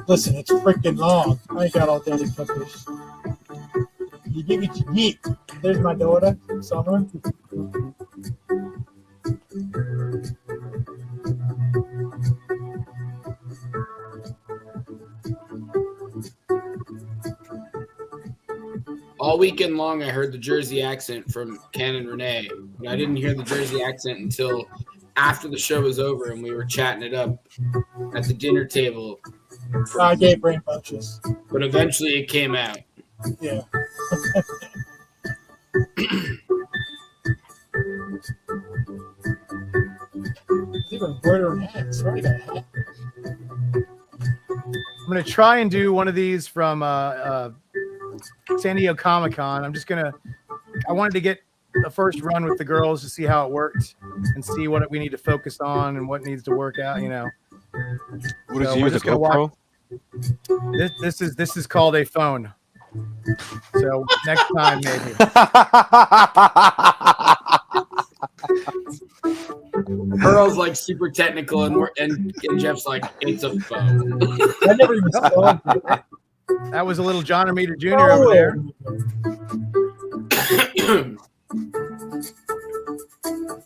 Listen, it's freaking long. I ain't got all day to cut this. You give it to eat. There's my daughter, Summer. All weekend long, I heard the Jersey accent from Ken and Renee. But I didn't hear the Jersey accent until after the show was over and we were chatting it up at the dinner table. I gave brain punches. But eventually it came out. Yeah. These are embroidered hats. Where did I hat? I'm going to try and do one of these from San Diego Comic-Con. I wanted to get the first run with the girls to see how it worked and see what we need to focus on and what needs to work out, you know. What did So you we're use, a just gonna GoPro? This is called a phone. So next time maybe. Pearl's like super technical and Jeff's like, it's a phone. I never even saw it. That was a little John Romita Jr. over there.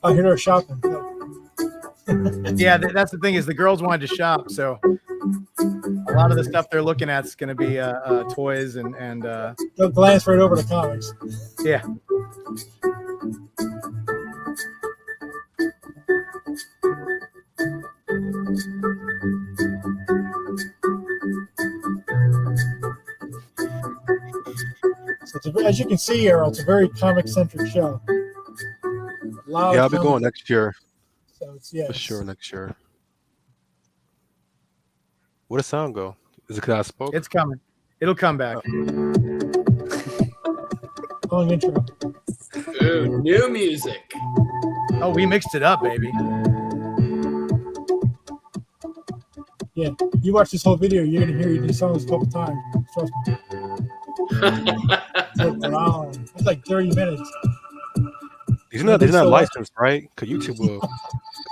I hear her shopping. Yeah, that's the thing is the girls wanted to shop, so a lot of the stuff they're looking at is going to be toys and They'll glance right over the comics. yeah. So as you can see, Errol, it's a very comic-centric show. Yeah, I'll be going next year. So it's For sure, next year. Where'd the sound go? Is it because I spoke? It's coming. It'll come back. Long intro. Ooh, new music. Oh, we mixed it up, baby. Yeah, you watch this whole video, you're gonna hear these songs a couple times. Trust me. It's like 30 minutes. These are not licensed, right? Because YouTube will come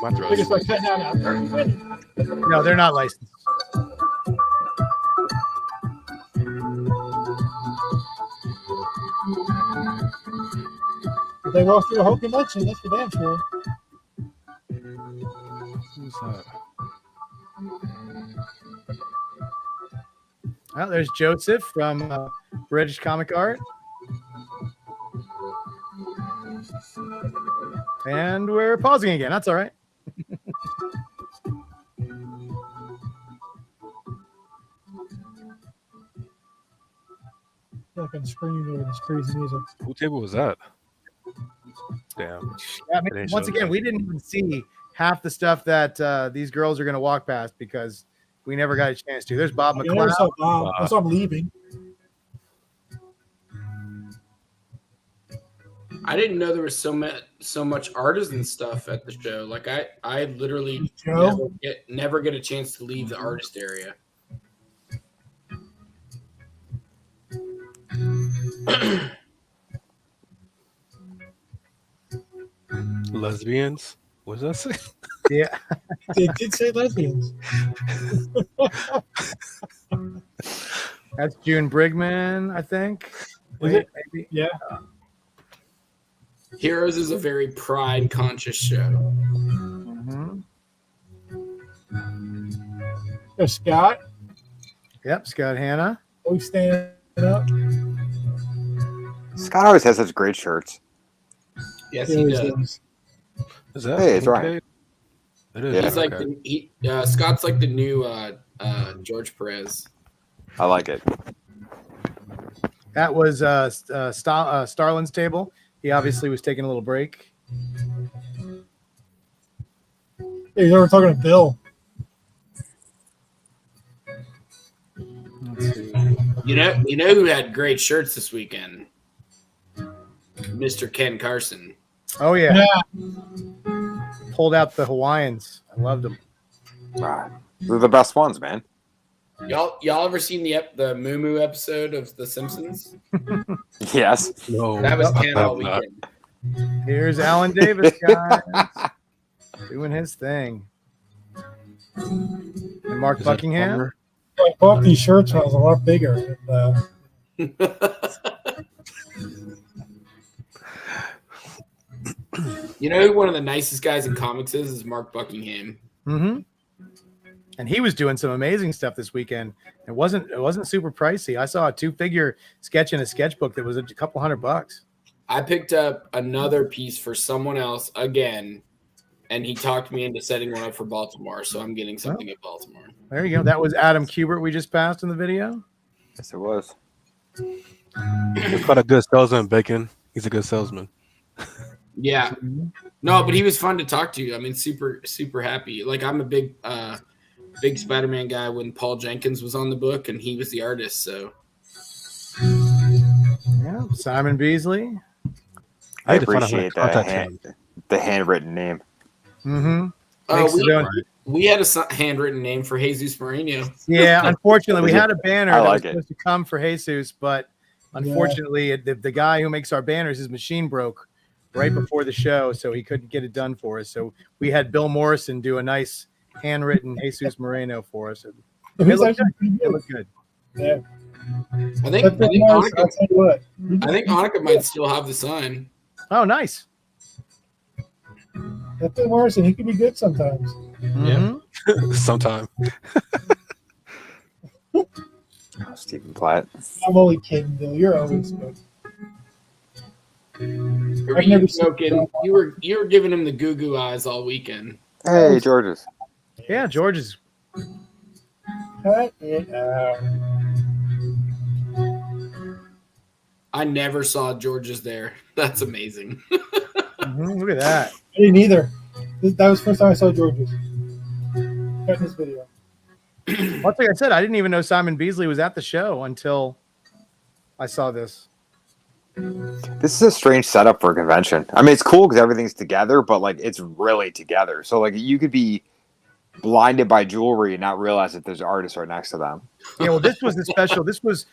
after They're just us. like cutting out 30 minutes. No, they're not licensed. They walk through the whole convention. That's for damn sure. Who's that? Well, there's Joseph from British Comic Art. And we're pausing again. That's all right. like on screen over this crazy music. Who table was that? Damn. Yeah, I mean, It ain't once showing again, me. we didn't even see half the stuff that these girls are going to walk past because we never got a chance to. There's Bob I never McLeod. saw Bob. I saw him leaving. I didn't know there was so much artisan stuff at the show. Like I literally Joe? never get a chance to leave the artist area. Lesbians? What does that say? Yeah. They did say lesbians. That's June Brigman, I think. Is it? Maybe. Yeah. Heroes is a very pride conscious show. Mhm. There's Scott. Yep, Scott Hanna. Always standing up. Scott always has such great shirts. Yes, He he always does. does. Is that Hey, it's okay? Ryan. It is. Yeah. He's like okay. Scott's like the new George Perez. I like it. That was Starlin's table. He obviously was taking a little break. Hey, they were talking to Bill. Let's see. You know who had great shirts this weekend? Mr. Ken Carson. Oh yeah. Yeah. Pulled out the Hawaiians. I loved them. They're the best ones, man. Y'all ever seen the Moo Moo episode of The Simpsons? Yes. No. That was I Ken have all not. weekend. Here's Alan Davis, guys, doing his thing. And Mark Is that Buckingham. Palmer? I bought these shirts when I was a lot bigger. And, You know who one of the nicest guys in comics is Mark Buckingham. Mm-hmm. And he was doing some amazing stuff this weekend. It wasn't super pricey. I saw a 2-figure sketch in a sketchbook that was a couple $100. I picked up another piece for someone else again, and he talked me into setting one up for Baltimore, so I'm getting something at Baltimore. There you go. That was Adam Kubert we just passed in the video. Yes, it was. He's quite a good salesman, Bacon. He's a good salesman. Yeah. No, but he was fun to talk to. I mean, super, super happy. Like, I'm a big Spider-Man guy when Paul Jenkins was on the book, and he was the artist, so. Yeah, Simon Beasley. I had to find out how to appreciate contact him. the handwritten name. Mm-hmm. Makes his own- We had a handwritten name for Jesus Mourinho. Yeah, unfortunately, we had a banner I that like was it. supposed to come for Jesus, but unfortunately, the guy who makes our banners, his machine broke right before the show, so he couldn't get it done for us. So we had Bill Morrison do a nice handwritten Jesus Moreno for us. It He's looked actually pretty It good. looked good. Yeah. I think But Bill Morrison, I'll tell you what. Annika might still have the sign. Oh, nice. That Bill Morrison, he can be good sometimes. Mhm. Sometime. Stephen Platt. I'm only kidding, Bill. You're always good. Or I've you never smoking? You were giving him the goo goo eyes all weekend. Hey, George's. Yeah, George is. Cut it out. I never saw George's there. That's amazing. Look at that. I didn't either. That was the first time I saw George's. Cut this video. One thing I said, I didn't even know Simon Beasley was at the show until I saw this. This is a strange setup for a convention. I mean, it's cool because everything's together, but like it's really together. So like you could be blinded by jewelry and not realize that there's artists right next to them. Yeah, well, this was the special. This was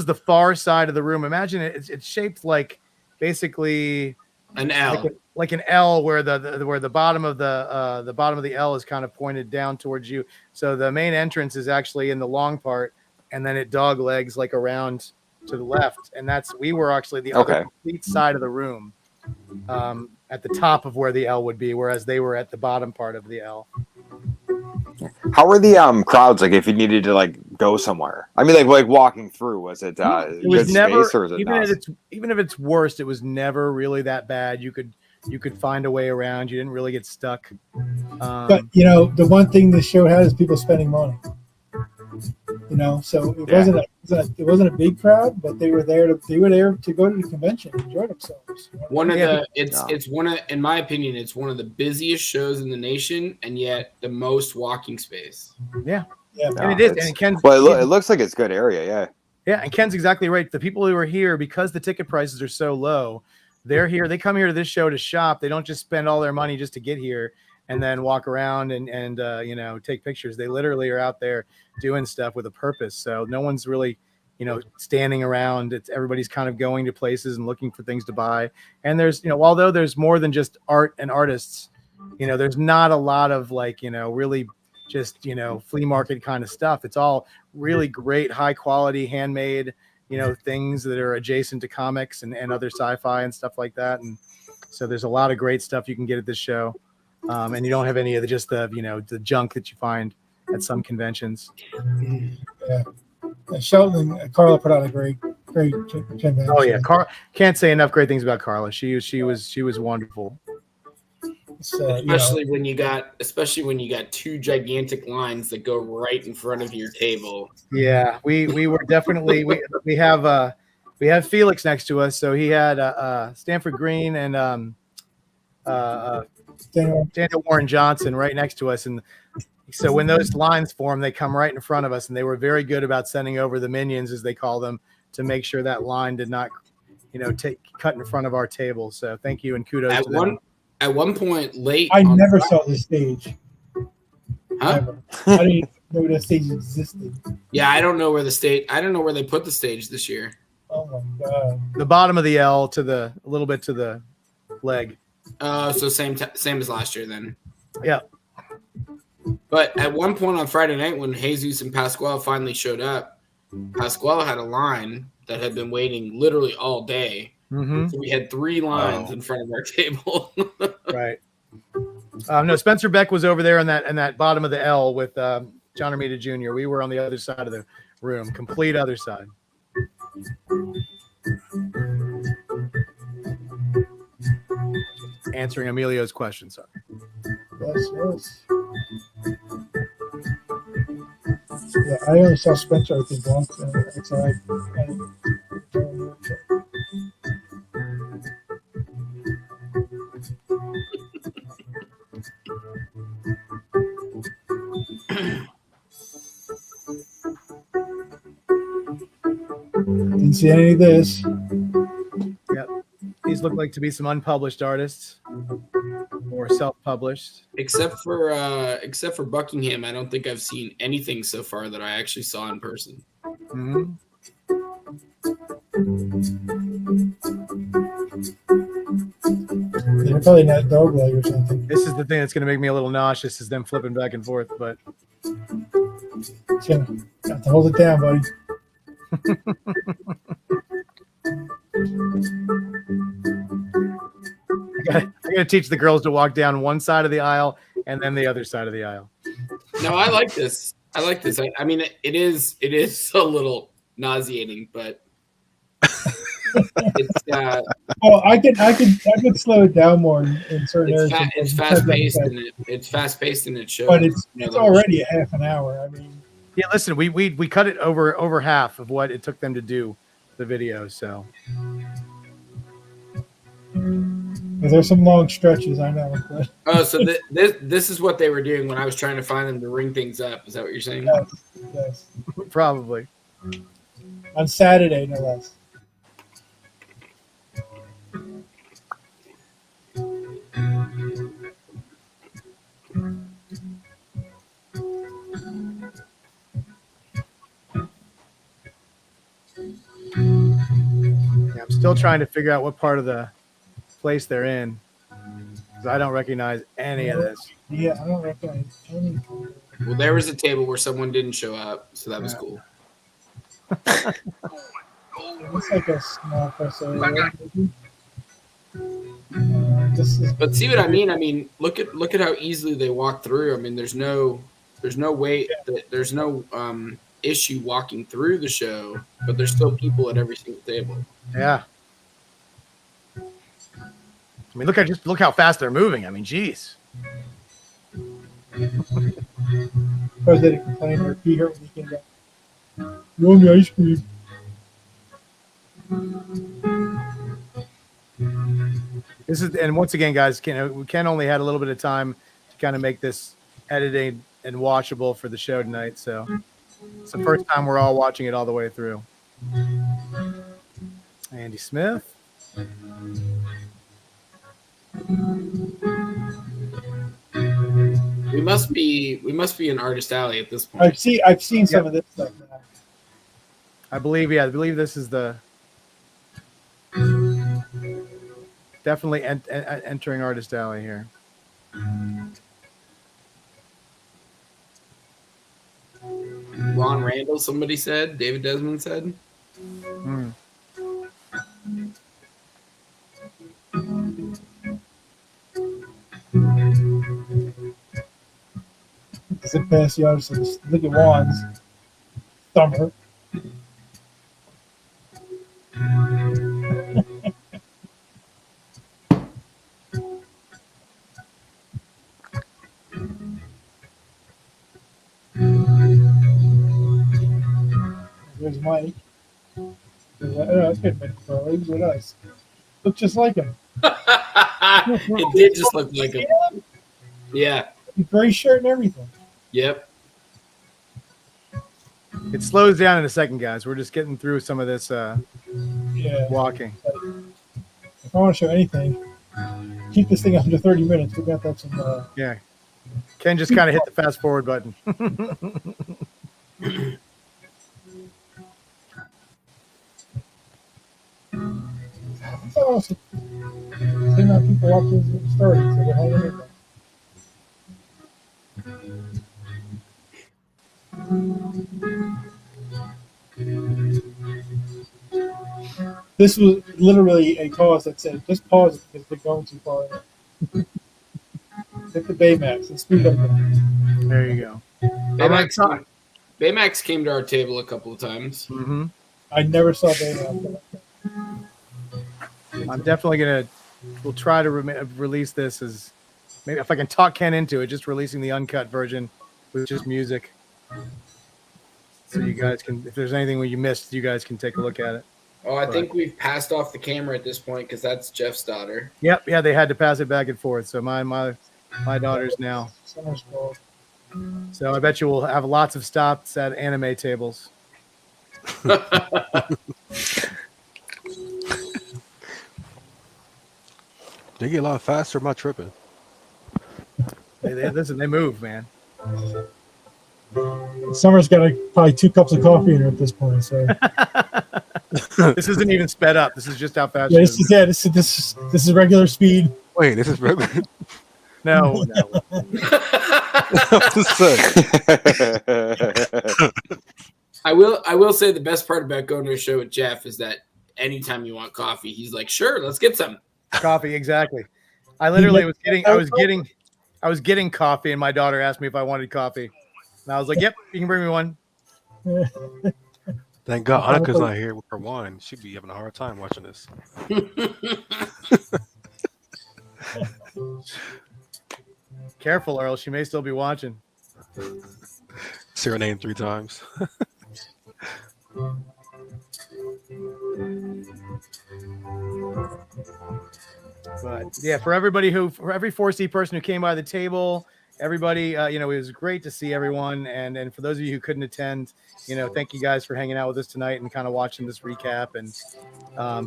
the far side of the room. Imagine it's shaped like basically An L. like an L, where the bottom of the L is kind of pointed down towards you. So the main entrance is actually in the long part, and then it dog legs like around to the left, and we were actually the other complete side of the room, at the top of where the L would be, whereas they were at the bottom part of the L. How were the crowds like if you needed to like go somewhere? I mean, like walking through, was it It good was never, space or was it even if it's worst, it was never really that bad. You could find a way around. You didn't really get stuck. But you know, the one thing this show has is people spending money. You know, so it wasn't It wasn't a big crowd, but they were there to go to the convention and enjoy themselves. One of the it's one of, in my opinion, it's one of the busiest shows in the nation, and yet the most walking space. Yeah, Yeah, and it is. And Ken's, well, it looks like it's a good area. Yeah. Yeah, and Ken's exactly right. The people who are here, because the ticket prices are so low, they're here. They come here to this show to shop. They don't just spend all their money just to get here and then walk around and you know, take pictures. They literally are out there doing stuff with a purpose. So no one's really, you know, standing around. It's everybody's kind of going to places and looking for things to buy. And there's, you know, although there's more than just art and artists, you know, there's not a lot of like, you know, really just, you know, flea market kind of stuff. It's all really great, high quality, handmade, you know, things that are adjacent to comics and other sci-fi and stuff like that. And so there's a lot of great stuff you can get at this show. And you don't have any of the, just the, you know, the junk that you find at some conventions. Yeah. Shelton and Carla put on a great convention. Oh yeah. Can't say enough great things about Carla. She was wonderful. Especially when you got two gigantic lines that go right in front of your table. Yeah, we were definitely we have Felix next to us, so he had Stanford Green and Daniel Warren Johnson right next to us, and so when those lines form, they come right in front of us, and they were very good about sending over the minions, as they call them, to make sure that line did not, you know, cut in front of our table. So thank you and kudos to them. At one point late, I never saw the stage. Huh? Never. I didn't even know the stage existed. Yeah, I don't know where they put the stage this year. Oh my god! The bottom of the L to a little bit to the leg. So same as last year then. Yeah. But at one point on Friday night, when Jesus and Pasquale finally showed up, Pasquale had a line that had been waiting literally all day. Mm-hmm. So we had 3 lines in front of our table. Right. No, Spencer Beck was over there in that bottom of the L with John Romita Jr. We were on the other side of the room, complete other side. Answering Emilio's question, sorry. Yes. Yeah, I only saw Spencer, I think, once. It's all right. Didn't see any of this. Yep. These look like to be some unpublished artists or self-published. Except for Buckingham, I don't think I've seen anything so far that I actually saw in person. Mm-hmm. They're probably not dog leg or something. This is the thing that's going to make me a little nauseous, is them flipping back and forth. But Got to hold it down, buddy. I got to teach the girls to walk down one side of the aisle and then the other side of the aisle. No, I like this. I mean, it is a little nauseating, but it's well, I could slow it down more in certain areas. It's fast paced and it shows. But it's already a half an hour. I mean, yeah. Listen, we cut it over half of what it took them to do the video. So there's some long stretches, I know. But. Oh, so this is what they were doing when I was trying to find them to ring things up. Is that what you're saying? Yes. Probably. On Saturday, no less. Yeah, I'm still trying to figure out what part of the place they're in, because I don't recognize any of this. Yeah, I don't recognize any. Well, there was a table where someone didn't show up, so that was cool. It's like a small person. But see what I mean? I mean, look at how easily they walk through. I mean, there's no way that there's no issue walking through the show, but there's still people at every single table. Yeah. I mean, look how fast they're moving. I mean, geez. Was it a complaint or Peter when he came back? Roll me ice cream. This is, and once again, guys, Ken only had a little bit of time to kind of make this editing and watchable for the show tonight. So it's the first time we're all watching it all the way through. Andy Smith. We must be in Artist Alley at this point. I've seen some of this stuff now. I believe this is the definitely entering Artist Alley here. Ron Randall, somebody said. David Desmond said. Hmm. Zip past the artist. Look at Juan's thumber. There's Mike. That's good, Mike. He was with us. Looked just like him. It did just look like him. Yeah. Gray shirt and everything. Yep. It slows down in a second, guys. We're just getting through some of this Yeah. walking. If I want to show anything, keep this thing under 30 minutes. We got that some. Yeah. Ken just kind of hit the fast forward button. That's awesome. Same amount of people watching the story, so they're hanging in there. This was literally a pause that said, just pause it because we're going too far. Hit the Baymax and speed up. There you go. Baymax came to our table a couple of times. Mm-hmm. I never saw Baymax. I'm definitely we'll try to release this as, maybe if I can talk Ken into it, just releasing the uncut version with just music. So you guys can, if there's anything you missed, you guys can take a look at it. Oh, I think we've passed off the camera at this point because that's Jeff's daughter. Yep. Yeah, they had to pass it back and forth. So my daughter's now. So I bet you will have lots of stops at anime tables. They get a lot faster. Am I tripping? Listen, they move, man. Summer's got probably 2 cups of coffee in her at this point. So This isn't even sped up. This is just how fast. yeah, this is regular speed. Wait, this is regular. No. I will say the best part about going to a show with Jeff is that anytime you want coffee, he's like, "Sure, let's get some Coffee." Exactly. I literally I was getting coffee, and my daughter asked me if I wanted coffee, and I was like, "Yep, you can bring me one." Thank God Annika's not here with her wine. She'd be having a hard time watching this. Careful, Earl. She may still be watching. Say her name 3 times. But yeah, for every 4C person who came by the table, everybody, it was great to see everyone. And for those of you who couldn't attend, thank you guys for hanging out with us tonight and kind of watching this recap. And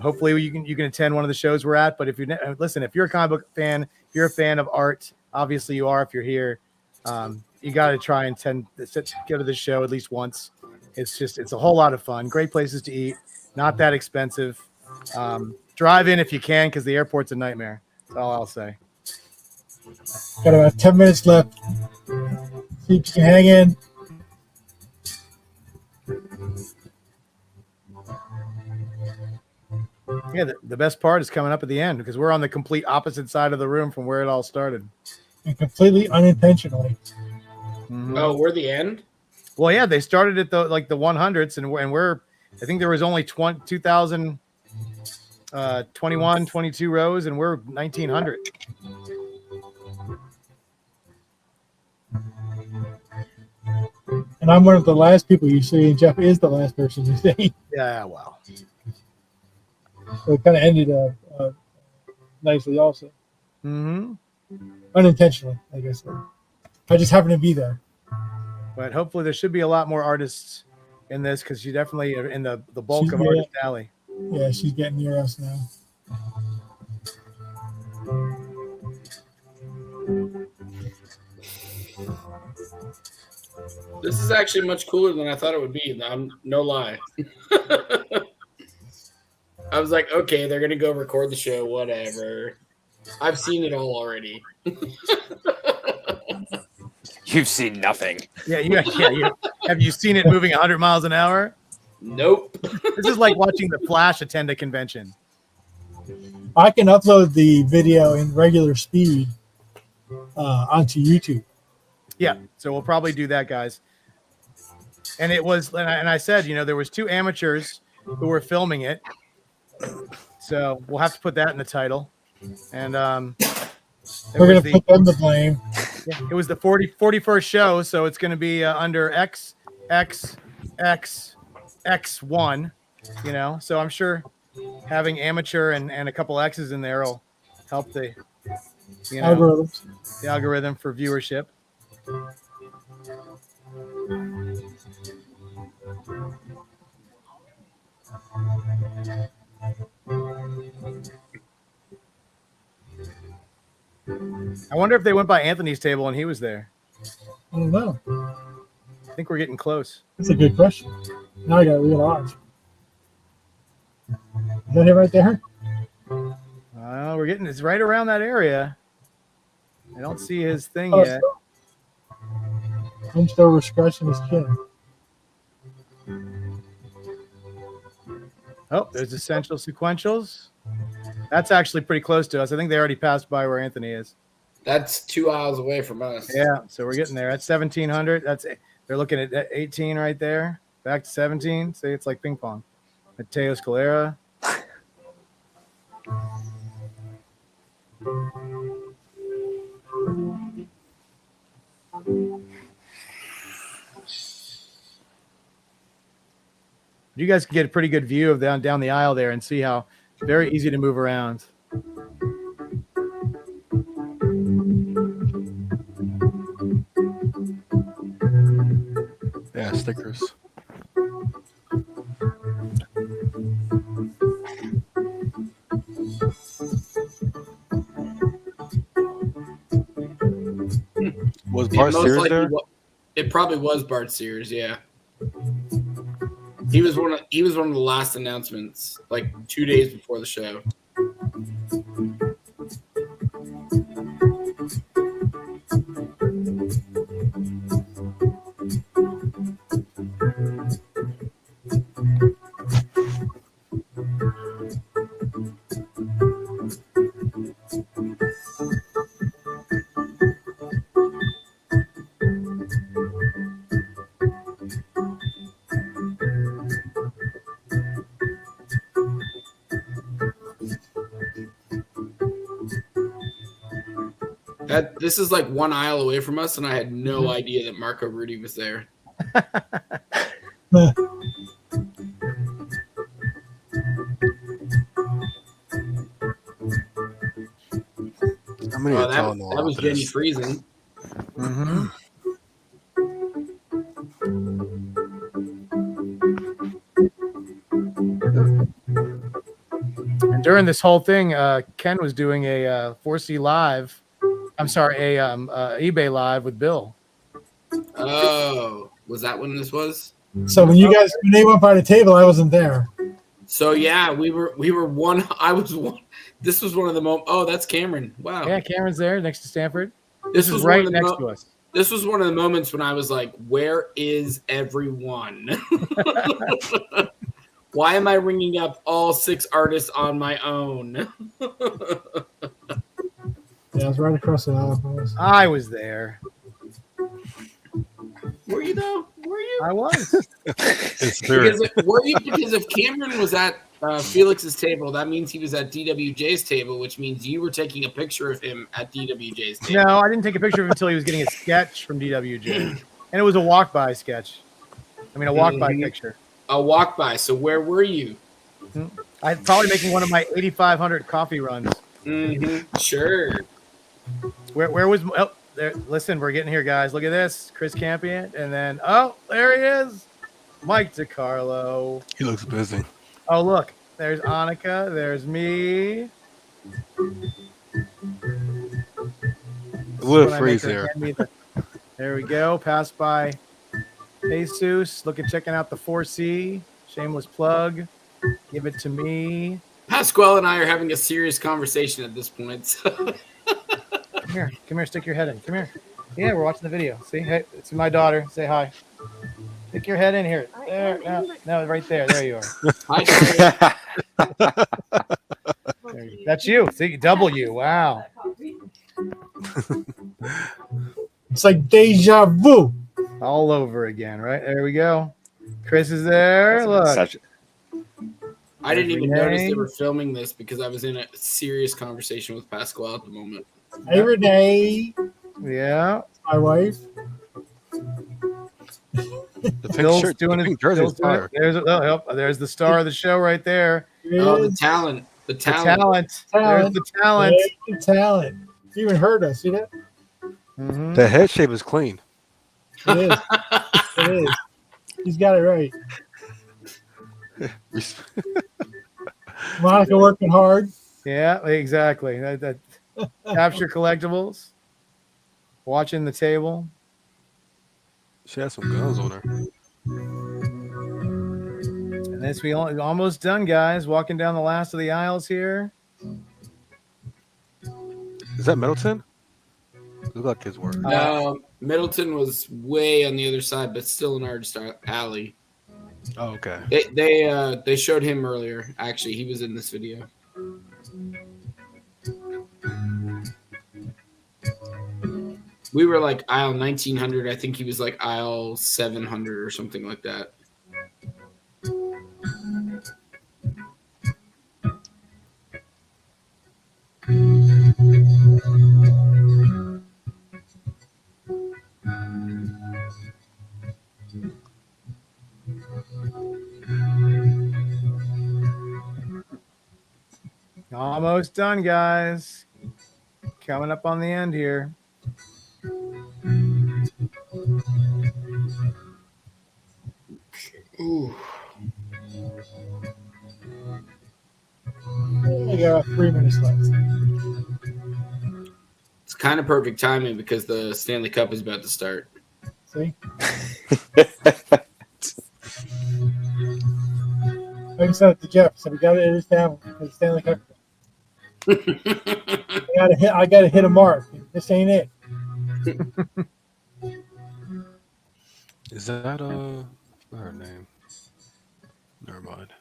hopefully you can attend one of the shows we're at. But if if you're a comic book fan, if you're a fan of art, obviously you are. If you're here, you got to try and go to the show at least once. It's a whole lot of fun. Great places to eat, not that expensive. Drive in if you can, because the airport's a nightmare. That's all I'll say. Got about 10 minutes left. See if you can hang in. Yeah, the best part is coming up at the end because we're on the complete opposite side of the room from where it all started. And completely unintentionally. Mm-hmm. Oh, we're the end? Well, yeah, they started at the 100s, and we're I think there was only 2,000, 21, 22 rows, and we're 1,900. And And I'm one of the last people you see, and Jeff is the last person you see. Yeah, well. So it kind of ended nicely, also Mm-hmm. unintentionally, I guess. I just happened to be there. But hopefully there should be a lot more artists in this because you definitely are in the bulk of Artist Alley. Yeah, she's getting near us now. This is actually much cooler than I thought it would be. I'm no lie. I was like, okay, they're gonna go record the show, whatever. I've seen it all already. You've seen nothing. Yeah. Have you seen it moving 100 miles an hour? Nope. This is like watching the Flash attend a convention. I can upload the video in regular speed onto YouTube. Yeah, so we'll probably do that, guys. And it was, and I said, there was 2 amateurs who were filming it. So we'll have to put that in the title. And we're going to put them to blame. Yeah, it was the 41st show, so it's going to be under XXXX1, So I'm sure having amateur and a couple X's in there will help the algorithms. The algorithm for viewership. I wonder if they went by Anthony's table and he was there. I don't know. I think we're getting close. That's a good question. Now I got to realize. Is that him right there? We're getting, it's right around that area. I don't see his thing yet. I'm still scratching his chin. Oh, there's Essential Sequentials. That's actually pretty close to us. I think they already passed by where Anthony is. That's 2 hours away from us. Yeah, so we're getting there. That's 1,700. They're looking at 18 right there. Back to 17. See, it's like ping pong. Mateo Scalera. You guys can get a pretty good view of down the aisle there and see how very easy to move around. Yeah, stickers. Was Bart Sears there? It probably was Bart Sears, yeah. He was one of the last announcements, like 2 days before the show. This is like 1 aisle away from us, and I had no idea that Marco Rudy was there. How many that was Jenny Friesen. Mm-hmm. And during this whole thing, Ken was doing a 4C live. I'm sorry, eBay live with Bill. Oh, was that when this was? So when they went by the table, I wasn't there. So yeah, we were one. I was one. This was one of the moments. Oh, that's Cameron. Wow. Yeah, Cameron's there next to Stanford. This was right next to us. This was one of the moments when I was like, "Where is everyone? Why am I ringing up all 6 artists on my own?" Yeah, I was right across the aisle. I was there. Were you though? Were you? I was. Because if Cameron was at Felix's table, that means he was at DWJ's table, which means you were taking a picture of him at DWJ's table. No, I didn't take a picture of him until he was getting a sketch from DWJ. And it was a walk-by sketch. I mean, a walk-by picture. A walk by. So where were you? I'm probably making one of my 8,500 coffee runs. Sure. Where was there? Listen, we're getting here, guys. Look at this, Chris Campion, and then there he is, Mike DiCarlo. He looks busy. Oh, look, there's Annika. There's me. A little freeze there. There we go. Pass by Jesus. Checking out the 4C. Shameless plug. Give it to me. Pasquale and I are having a serious conversation at this point. So. Come here. Stick your head in. Come here. Yeah, we're watching the video. See, hey, it's my daughter. Say hi. Stick your head in here. There. No, right there. There you are. Hi, That's you. See, W. Wow. It's like deja vu. All over again, right? There we go. Chris is there. Look. I didn't even notice they were filming this because I was in a serious conversation with Pasquale at the moment. Hey, Renee. Yeah. My wife. The pink shirt, the pink jersey is fire. There's the star of the show right there. Oh, the talent. The talent. There's the talent. There's the talent. You even heard us. See that? Mm-hmm. The head shape is clean. It is. It is. He's got it right. Monica working hard. Yeah, exactly. That capture collectibles. Watching the table. She has some guns on her. And this almost done, guys. Walking down the last of the aisles here. Is that Middleton? Look like his work. Middleton was way on the other side, but still in our alley. Oh, okay. They showed him earlier. Actually, he was in this video. We were like aisle 1900. I think he was like aisle 700 or something like that. Almost done, guys. Coming up on the end here. Ooh. We got 3 minutes left. It's kind of perfect timing because the Stanley Cup is about to start. See? Like I said to Jeff, so we got to edit this down for the Stanley Cup. I gotta hit a mark. This ain't it. Is that her name? Never mind.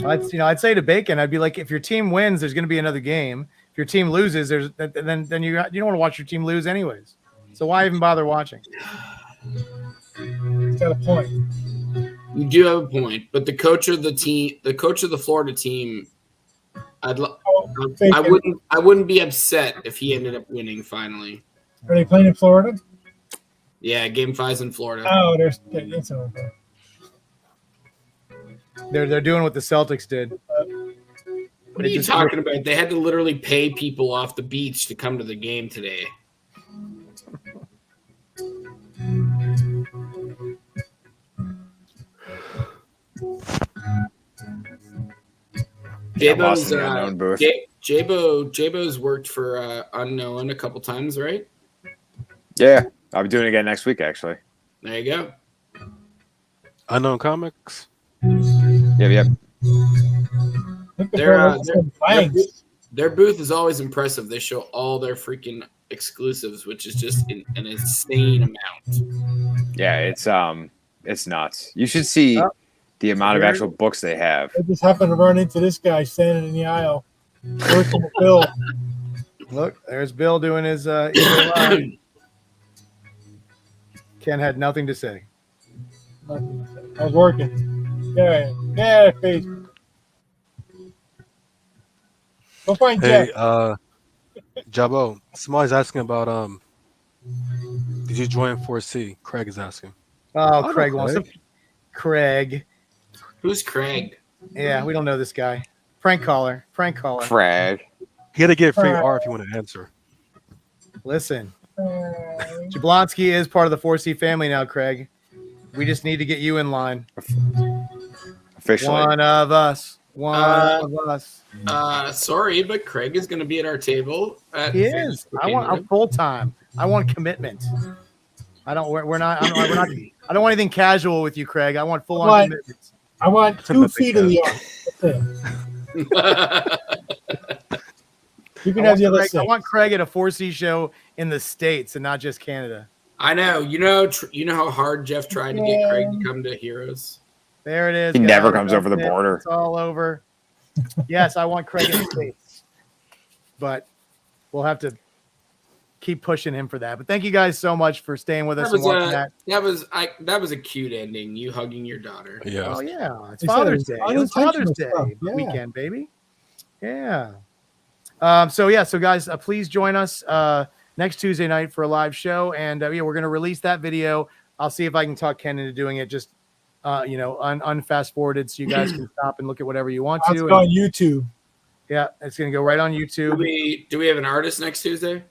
I'd say to Bacon, I'd be like, if your team wins, there's going to be another game. If your team loses, then you don't want to watch your team lose anyways. So why even bother watching? He's got a point. You do have a point, but the coach of the Florida team, I wouldn't be upset if he ended up winning finally. Are they playing in Florida? Yeah, Game 5's in Florida. Oh, it's okay. They're doing what the Celtics did. What are you talking about? They had to literally pay people off the beach to come to the game today. Jabo's worked for Unknown a couple times, right? Yeah, I'll be doing it again next week, actually. There you go. Unknown Comics. Yep. Their booth is always impressive. They show all their freaking exclusives, which is just an insane amount. Yeah, it's nuts. You should see the amount of actual books they have. I just happened to run into this guy standing in the aisle, working with Bill. Look, there's Bill doing his live. Ken had nothing to say. I was working. Yeah, Facebook. Go find Jeff. Jabo, somebody's asking about Did you join 4C? Craig is asking. Oh, know Craig wants to. Craig. Who's Craig? Yeah, we don't know this guy. Prank caller. Prank caller. Craig. He had to get free R if you want to answer. Listen, Jablonski is part of the 4C family now, Craig. We just need to get you in line. Officially. One of us. One of us. Sorry, but Craig is going to be at our table. He is. I want a full time. I want commitment. I don't. We're not. We're not. I don't want anything casual with you, Craig. I want full on commitments. I want 2 feet of the arm. You can have the other Craig, 6. I want Craig at a 4C show in the States and not just Canada. I know. You know how hard Jeff tried to get Craig to come to Heroes. There it is. He guys. never comes over the border. It's all over. Yes, I want Craig in the States, but we'll have to keep pushing him for that. But thank you guys so much for staying with us and watching that. That was a cute ending. You hugging your daughter. Yeah. Oh yeah, it's They said Father's it Day. was It was Father's Day unintentional stuff, yeah. weekend, baby. Yeah. So guys, please join us next Tuesday night for a live show, and we're going to release that video. I'll see if I can talk Ken into doing it just unfast forwarded, so you guys can stop and look at whatever you want to. It's on YouTube. Yeah, it's going to go right on YouTube. Do we have an artist next Tuesday?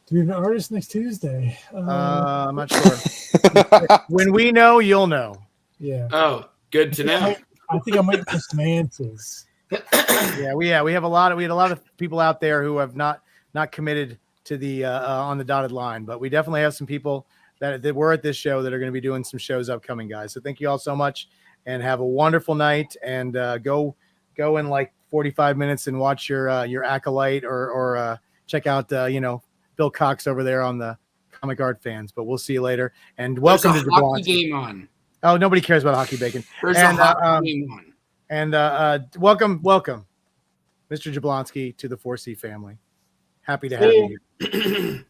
Do we have an artist next Tuesday? I'm not sure. When we know, you'll know. Yeah. Oh, good to know. I think I might put some answers. We had a lot of people out there who have not committed to the on the dotted line, but we definitely have some people that were at this show that are going to be doing some shows upcoming, guys. So thank you all so much, and have a wonderful night. And go in like 45 minutes and watch your Acolyte or check out Bill Cox over there on the Comic Art Fans. But we'll see you later. And welcome to the hockey game on. Oh, nobody cares about hockey bacon. There's a hockey game on. And welcome, Mr. Jablonski, to the 4C family. Happy to have you here.